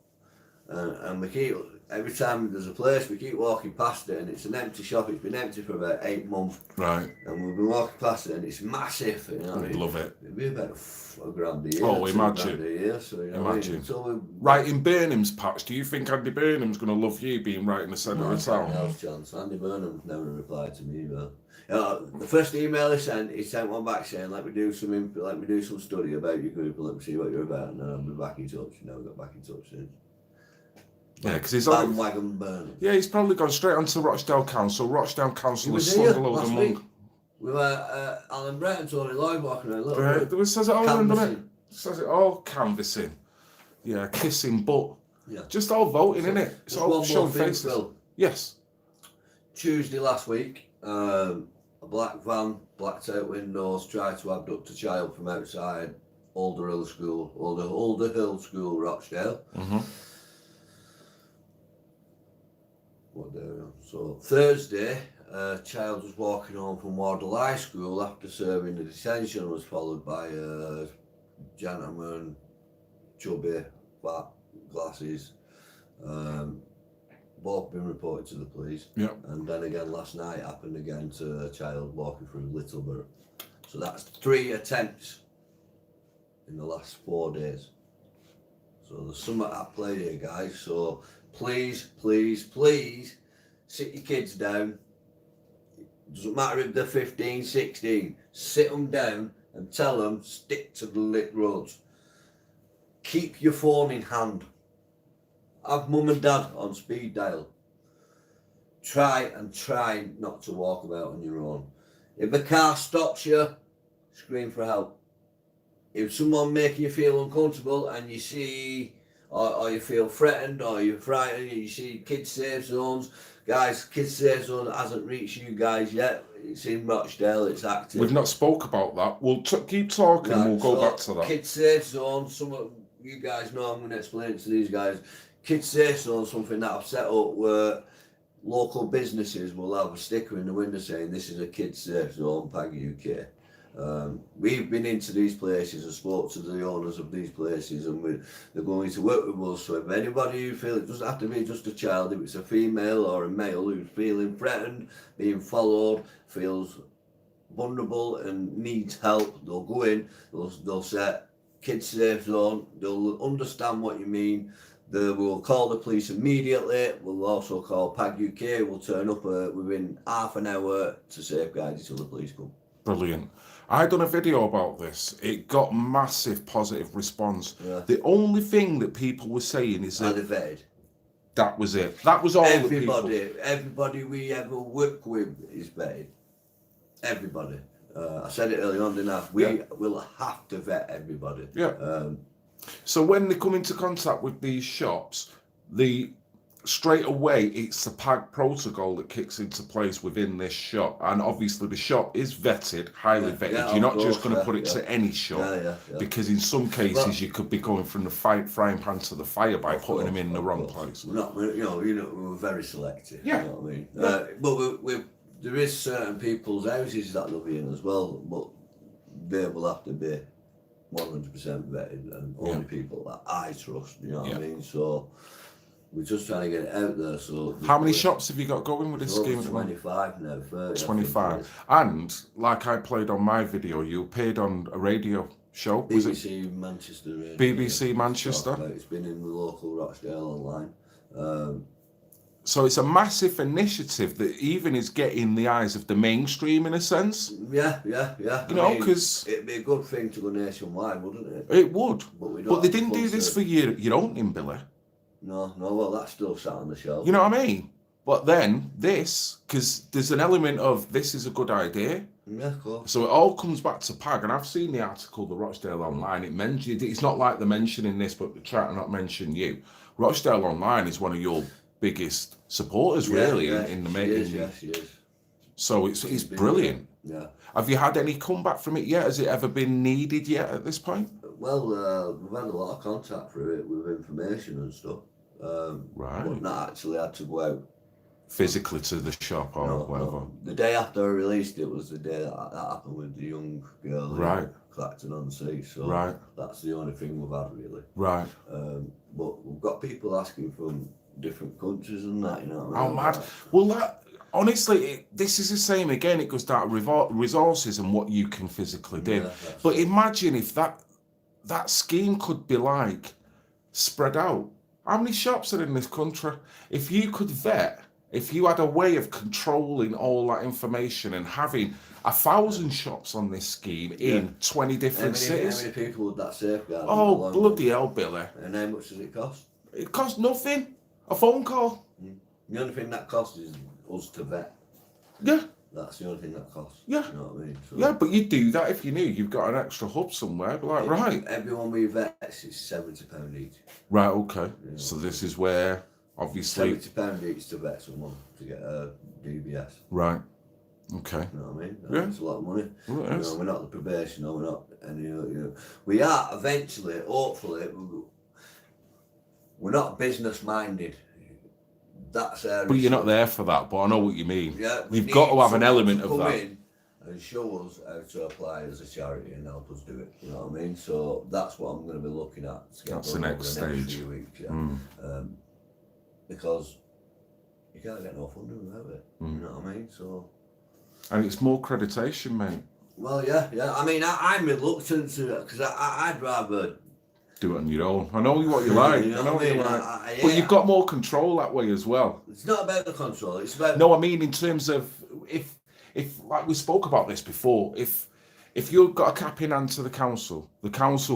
Speaker 1: And we keep, every time there's a place, we keep walking past it and it's an empty shop. It's been empty for about 8 months.
Speaker 2: Right.
Speaker 1: And we've been walking past it and it's massive. You know,
Speaker 2: love it.
Speaker 1: It'd be about £1,000 a year.
Speaker 2: Oh, imagine.
Speaker 1: £2,000 a year, so,
Speaker 2: imagine.
Speaker 1: So
Speaker 2: right in Burnham's patch, do you think Andy Burnham's going to love you being right in the centre of town?
Speaker 1: No chance. Andy Burnham never replied to me either. The first email he sent one back saying, let me do some study about your group and let me see what you're about, and then I'll be back in touch. Never got back in touch since.
Speaker 2: Yeah, because he's
Speaker 1: bandwagon Burnham.
Speaker 2: Yeah, he's probably gone straight onto Rochdale Council. Rochdale Council is slung a load of money.
Speaker 1: We were Alan Brett and Tony Lloyd walking around a little bit.
Speaker 2: It says it all under it. Says it all canvassing. Yeah, kissing butt. Yeah. Just all voting, innit? It's all showing faces. Phil. Yes.
Speaker 1: Tuesday last week, a black van, blacked out windows, tried to abduct a child from outside Alder Hill School, Rochdale.
Speaker 2: Mm-hmm.
Speaker 1: So Thursday, a child was walking home from Wardle High School after serving the detention, was followed by a gentleman, chubby, fat, glasses. Both been reported to the police.
Speaker 2: Yep.
Speaker 1: And then again last night happened again to a child walking through Littleborough. So that's 3 attempts in the last 4 days. So there's something at play here, guys. So please sit your kids down. It doesn't matter if they're 15, 16. Sit them down and tell them stick to the lit roads. Keep your phone in hand. Have mum and dad on speed dial. try not to walk about on your own. If a car stops you, scream for help. If someone making you feel uncomfortable and you see, or you feel threatened, or you're frightened, you see kids safe zones, guys, kids safe zone hasn't reached you guys yet. It's in Rochdale, it's active.
Speaker 2: We've not spoke about that. We'll keep talking.
Speaker 1: Right,
Speaker 2: we'll go back to that.
Speaker 1: Kids safe zone. Some of you guys know. I'm going to explain it to these guys. Kids safe zone, something that I've set up where local businesses will have a sticker in the window saying this is a kids safe zone, PAG UK. We've been into these places and spoke to the owners of these places, and they're going to work with us. So if anybody you feel, it doesn't have to be just a child, if it's a female or a male who's feeling threatened, being followed, feels vulnerable and needs help, they'll go in, they'll set kids safe zone, they'll understand what you mean. They will call the police immediately. We'll also call PAG UK. We'll turn up within half an hour to safeguard you till the police come.
Speaker 2: Brilliant. I done a video about this. It got massive positive response.
Speaker 1: Yeah.
Speaker 2: The only thing that people were saying is
Speaker 1: Are
Speaker 2: that
Speaker 1: they vetted?
Speaker 2: that was it. That was all.
Speaker 1: Everybody we ever work with is vetted. Everybody. I said it early on, didn't I? We will have to vet everybody.
Speaker 2: Yeah. So when they come into contact with these shops, straight away it's the PAG protocol that kicks into place within this shop, and obviously the shop is vetted, highly vetted. You're not just going to put it to any shop, because in some cases you could be going from the frying pan to the fire by putting them in the wrong place.
Speaker 1: We're very selective.
Speaker 2: Yeah.
Speaker 1: You know what I mean? But there is certain people's houses that they'll be in as well, but they will have to be 100% vetted, and only people that I trust. You know what I mean? So we're just trying to get it out there. So
Speaker 2: how many shops have you got going with this scheme?
Speaker 1: 25 now. 30,
Speaker 2: 25. And like I played on my video, you appeared on a radio show. Was it
Speaker 1: BBC Manchester?
Speaker 2: BBC Manchester.
Speaker 1: It's been in the local Rochdale online.
Speaker 2: So it's a massive initiative that even is getting the eyes of the mainstream in a sense.
Speaker 1: Yeah.
Speaker 2: You know, because
Speaker 1: it'd be a good thing to go nationwide, wouldn't it?
Speaker 2: It would.
Speaker 1: But
Speaker 2: they didn't do this for your own, Billy.
Speaker 1: No, well, that's still sat on the shelf.
Speaker 2: You know what I mean? But then this, because there's an element of this is a good idea.
Speaker 1: Yeah, of course.
Speaker 2: So it all comes back to PAG, and I've seen the article, the Rochdale Online. It mentioned it's not like they're mentioning this, but they try to not mention you. Rochdale Online is one of your biggest supporters, really, in the making.
Speaker 1: Yes, she is.
Speaker 2: So it's brilliant.
Speaker 1: Yeah.
Speaker 2: Have you had any comeback from it yet? Has it ever been needed yet at this point?
Speaker 1: Well, we've had a lot of contact through it with information and stuff.
Speaker 2: Right.
Speaker 1: But not actually had to go out
Speaker 2: physically to the shop or whatever.
Speaker 1: No. The day after I released it was the day that happened with the young girl in Clacton-on-Sea. So that's the only thing we've had, really. Right. But we've got people asking from different countries and that, you know what I mean?
Speaker 2: Oh, mad. Well, honestly, this is the same again. It goes down to resources and what you can physically do. Yeah, but imagine if that scheme could be like spread out. How many shops are in this country? If you could vet, if you had a way of controlling all that information and having 1,000 shops on this scheme in 20 different cities.
Speaker 1: How many people would that safeguard?
Speaker 2: Oh, bloody hell, Billy.
Speaker 1: And how much does it cost?
Speaker 2: It costs nothing. A phone call.
Speaker 1: The only thing that costs is us to vet.
Speaker 2: Yeah.
Speaker 1: That's the only thing that costs.
Speaker 2: Yeah.
Speaker 1: You know what I mean? So,
Speaker 2: yeah, but you'd do that if you knew you've got an extra hub somewhere. But like, right.
Speaker 1: Everyone we vet is £70 each.
Speaker 2: Right, okay. You know, so this is where, obviously...
Speaker 1: £70 each to vet someone to get a DBS.
Speaker 2: Right. Okay.
Speaker 1: You know what I mean?
Speaker 2: It's
Speaker 1: a lot of money.
Speaker 2: Well,
Speaker 1: you know, we're not the probation, we're not any. We are eventually, hopefully, we're not business minded. That's our.
Speaker 2: But you're not there for that. But I know what you mean.
Speaker 1: Yeah,
Speaker 2: you've got to have an element of that.
Speaker 1: In and show us how to apply as a charity and help us do it. You know what I mean? So that's what I'm going to be looking at.
Speaker 2: That's the next stage.
Speaker 1: Few weeks, because you can't get no funding without it. You know what I mean? So.
Speaker 2: And it's more accreditation, mate.
Speaker 1: Well, yeah. I mean, I'm reluctant to because I'd rather
Speaker 2: do it on your own. I know what you like.
Speaker 1: You know
Speaker 2: I know
Speaker 1: what you
Speaker 2: like. But you've got more control that way as well.
Speaker 1: It's not about the control. It's about.
Speaker 2: No, I mean in terms of if like we spoke about this before, if if you've got a cap in hand to the council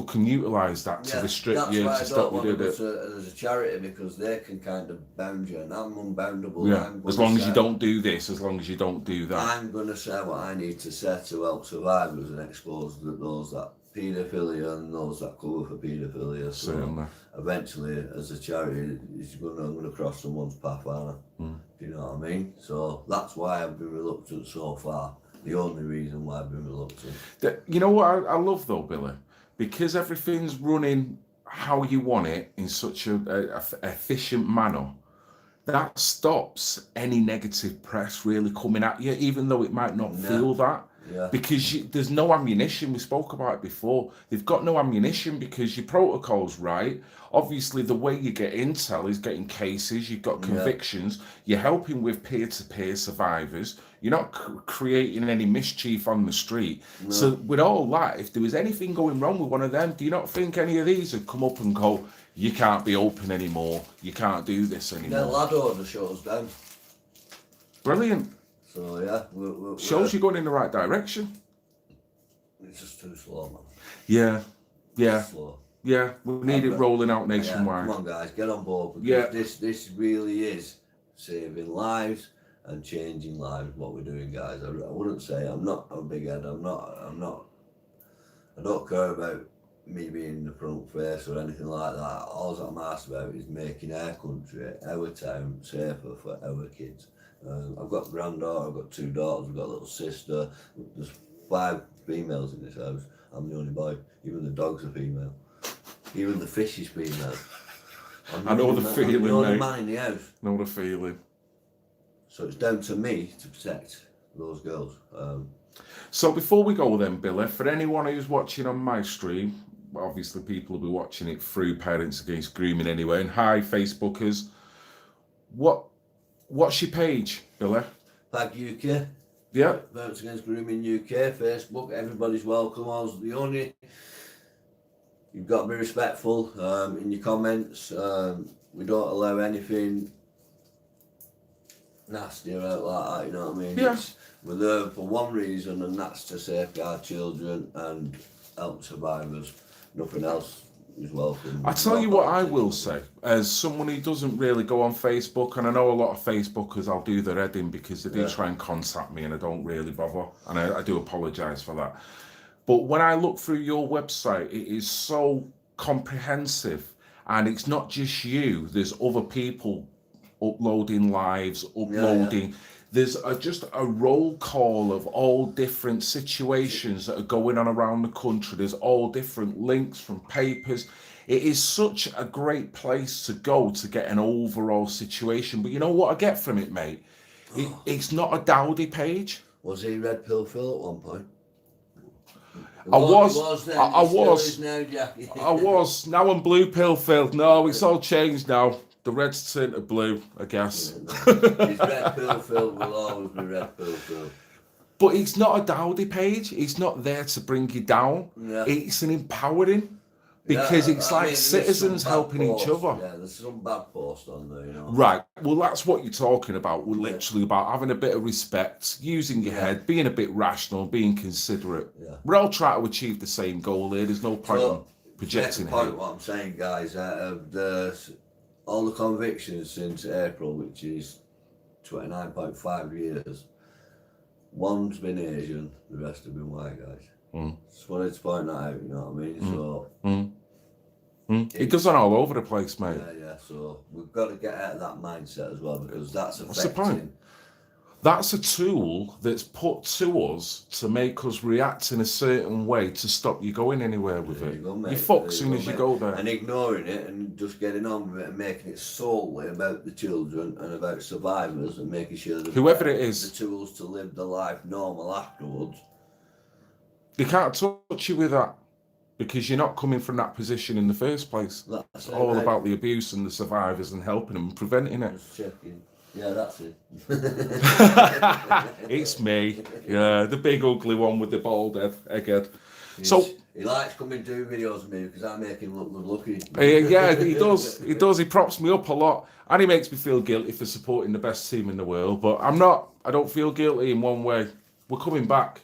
Speaker 2: can utilise that to restrict
Speaker 1: that's
Speaker 2: you,
Speaker 1: why
Speaker 2: to
Speaker 1: I
Speaker 2: stop
Speaker 1: don't
Speaker 2: you
Speaker 1: want
Speaker 2: doing
Speaker 1: to
Speaker 2: it.
Speaker 1: go as a charity, because they can kind of bound you, and I'm unboundable.
Speaker 2: Yeah,
Speaker 1: I'm
Speaker 2: as
Speaker 1: gonna
Speaker 2: long as you
Speaker 1: say-
Speaker 2: don't do this, as long as you don't do that.
Speaker 1: I'm going to say what I need to say to help survivors and expose those that paedophilia and those that cover for paedophilia. So
Speaker 2: Certainly.
Speaker 1: eventually, as a charity, I'm going to cross someone's path, aren't I? Do you know what I mean? So that's why I've been reluctant so far. The only reason why I've been reluctant.
Speaker 2: You know what I love though, Billy? Because everything's running how you want it in such a efficient manner, that stops any negative press really coming at you, even though it might not feel that.
Speaker 1: Yeah.
Speaker 2: Because there's no ammunition. We spoke about it before. They've got no ammunition because your protocol's right. Obviously, the way you get intel is getting cases. You've got convictions. You're helping with peer-to-peer survivors. You're not creating any mischief on the street. No. So with all that, if there was anything going wrong with one of them, do you not think any of these would come up and go, you can't be open anymore, you can't do this anymore?
Speaker 1: Yeah, lad order shows down.
Speaker 2: Brilliant.
Speaker 1: So yeah,
Speaker 2: shows you're going in the right direction.
Speaker 1: It's just too slow, man.
Speaker 2: Yeah, yeah,
Speaker 1: slow.
Speaker 2: Yeah. We need it rolling out nationwide.
Speaker 1: Come on, guys, get on board. Because this really is saving lives and changing lives. What we're doing, guys. I wouldn't say I'm not a big head. I'm not. I don't care about me being the front face or anything like that. All I'm asked about is making our country, our town, safer for our kids. I've got a granddaughter, I've got 2 daughters, I've got a little sister. There's 5 females in this house. I'm the only boy. Even the dogs are female. Even the fish is female.
Speaker 2: I know the feeling,
Speaker 1: I'm the only
Speaker 2: mate.
Speaker 1: man in the house.
Speaker 2: Know the feeling.
Speaker 1: So it's down to me to protect those girls.
Speaker 2: So before we go then, Billy, for anyone who's watching on my stream, obviously people will be watching it through Parents Against Grooming anyway, and hi Facebookers, what's your page, Billy?
Speaker 1: PAG UK.
Speaker 2: Yeah.
Speaker 1: Parents Against Grooming UK, Facebook, everybody's welcome. You've got to be respectful in your comments. We don't allow anything nasty or out like that, you know what I mean?
Speaker 2: Yeah.
Speaker 1: We're there for one reason, and that's to safeguard children and help survivors. Nothing else is welcome.
Speaker 2: I tell you what I will say, as someone who doesn't really go on Facebook, and I know a lot of Facebookers, I'll do their head in because they do try and contact me and I don't really bother, and I do apologise for that. But when I look through your website, it is so comprehensive, and it's not just you, there's other people uploading lives, uploading. There's just a roll call of all different situations that are going on around the country. There's all different links from papers. It is such a great place to go to get an overall situation. But you know what I get from it, mate? It's not a dowdy page.
Speaker 1: Was he Red Pill Phil at one point?
Speaker 2: I was. Now I'm Blue Pill Phil. No, it's all changed now. The red's tinted blue, I guess.
Speaker 1: His Red Pill Phil will always be Red Pill Phil.
Speaker 2: But it's not a dowdy page. It's not there to bring you down. Yeah. It's an empowering, because it's like citizens helping each other.
Speaker 1: Yeah, there's some bad posts on there, you know.
Speaker 2: Right. Well, that's what you're talking about. We're literally about having a bit of respect, using your head, being a bit rational, being considerate. Yeah. We're all trying to achieve the same goal here. There's no point in projecting it.
Speaker 1: What I'm saying, guys, all the convictions since April, which is 29.5 years, one's been Asian, the rest have been white guys. Just wanted to point that out, you know what I mean? So
Speaker 2: it goes on all over the place, mate.
Speaker 1: Yeah. So we've got to get out of that mindset as well, because that's affecting.
Speaker 2: What's the point? That's a tool that's put to us to make us react in a certain way to stop you going anywhere with it. You're fucked as soon as you go there.
Speaker 1: And ignoring it and just getting on with it and making it solely about the children and about survivors and making sure that
Speaker 2: whoever it is,
Speaker 1: the tools to live the life normal afterwards.
Speaker 2: They can't touch you with that, because you're not coming from that position in the first place. It's all about the abuse and the survivors and helping them and preventing it.
Speaker 1: Just checking. Yeah, that's it.
Speaker 2: It's me. Yeah, the big ugly one with the bald head. So
Speaker 1: he likes coming to do videos with me because I make him look good looking.
Speaker 2: Yeah, he does. He does. He props me up a lot, and he makes me feel guilty for supporting the best team in the world. But I'm not. I don't feel guilty in one way. We're coming back.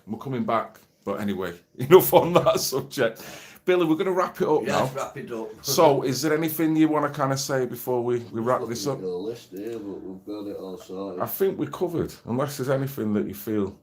Speaker 2: But anyway, enough on that subject. Billy, we're going to wrap it up now.
Speaker 1: Yes, wrap it up.
Speaker 2: So, is there anything you want to kind of say before we wrap this up?
Speaker 1: We've got a list here, but we've got it all sorted.
Speaker 2: I think we're covered, unless there's anything that you feel.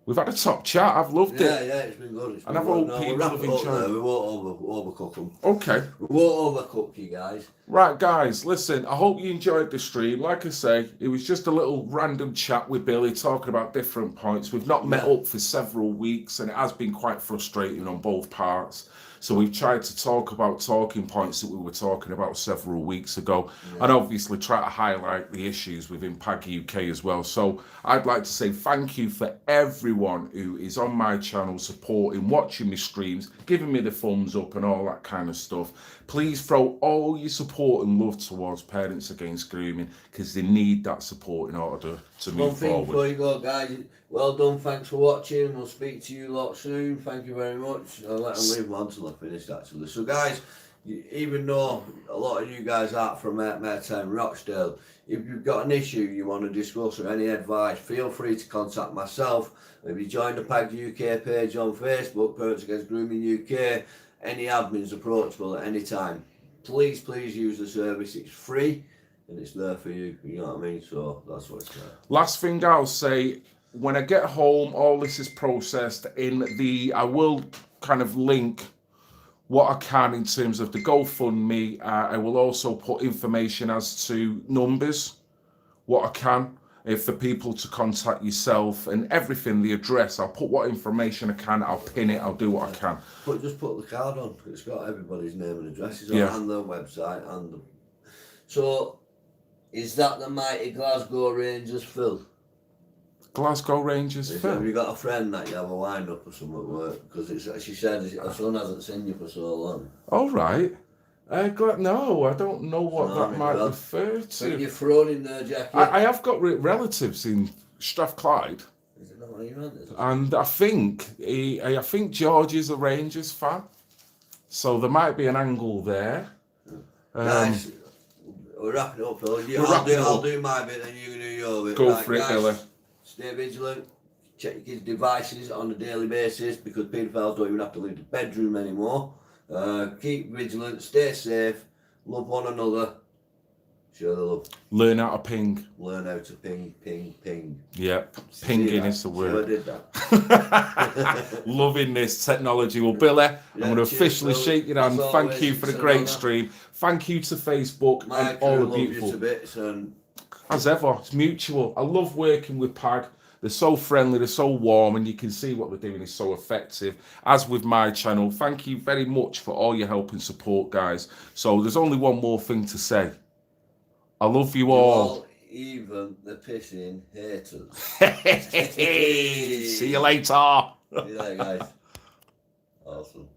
Speaker 2: We've had a top chat. I've loved it.
Speaker 1: Yeah, it's been good. It's been
Speaker 2: And I
Speaker 1: good.
Speaker 2: hope people have enjoyed it.
Speaker 1: We won't overcook them.
Speaker 2: Okay.
Speaker 1: We won't overcook you guys.
Speaker 2: Right, guys, listen, I hope you enjoyed the stream. Like I say, it was just a little random chat with Billy talking about different points. We've not met up for several weeks, and it has been quite frustrating on both parts. So we've tried to talk about talking points that we were talking about several weeks ago, and obviously try to highlight the issues within PAG UK as well. So I'd like to say thank you for everyone who is on my channel, supporting, watching me streams, giving me the thumbs up and all that kind of stuff. Please throw all your support and love towards Parents Against Grooming, because they need that support in order to move forward.
Speaker 1: Before you go, guys, well done. Thanks for watching. We'll speak to you lot soon. Thank you very much. I'll let them leave on until I finish, actually. So, guys, even though a lot of you guys aren't from Maytown, Rochdale, if you've got an issue you want to discuss or any advice, feel free to contact myself. If you join the PAG UK page on Facebook, Parents Against Grooming UK, any admins approachable at any time. Please use the service. It's free and it's there for you. You know what I mean? So that's what it's there.
Speaker 2: Last thing I'll say, when I get home, all this is processed I will kind of link what I can in terms of the GoFundMe. I will also put information as to numbers, what I can, for people to contact yourself and everything, the address. I'll put what information I can, I'll pin it, I'll do what I can.
Speaker 1: But just put the card on. It's got everybody's name and addresses on, and their website. So, is that the mighty Glasgow Rangers, Phil?
Speaker 2: Glasgow Rangers, Phil?
Speaker 1: Have you got a friend that you have a wind up or something at work? Because she said her son hasn't seen you for so long.
Speaker 2: All right. No, I don't know what that might refer to.
Speaker 1: You're thrown in there, Jackie.
Speaker 2: I have got relatives in Strathclyde.
Speaker 1: Is it not what you meant?
Speaker 2: And I think George is a Rangers fan. So there might be an angle there.
Speaker 1: Nice. We're wrapping it up, Phil. I'll do my bit, then you can do your bit.
Speaker 2: Go for it, Billy.
Speaker 1: Stay vigilant. Check your kids' devices on a daily basis, because paedophiles don't even have to leave the bedroom anymore. Keep vigilant, stay safe, love one another, show the love.
Speaker 2: Learn how to ping.
Speaker 1: Learn how to ping.
Speaker 2: Yep, pinging is the word.
Speaker 1: So I did that.
Speaker 2: Loving this technology. Well, Billy, I'm going to officially shake your hand. Thank you for the great stream. Thank you to Facebook and all the beautiful.
Speaker 1: You to bits and...
Speaker 2: As ever, it's mutual. I love working with PAG. They're so friendly, they're so warm, and you can see what they're doing is so effective. As with my channel, thank you very much for all your help and support, guys. So there's only one more thing to say. I love you all.
Speaker 1: Even the pissing haters.
Speaker 2: See you later.
Speaker 1: See you later, guys. Awesome.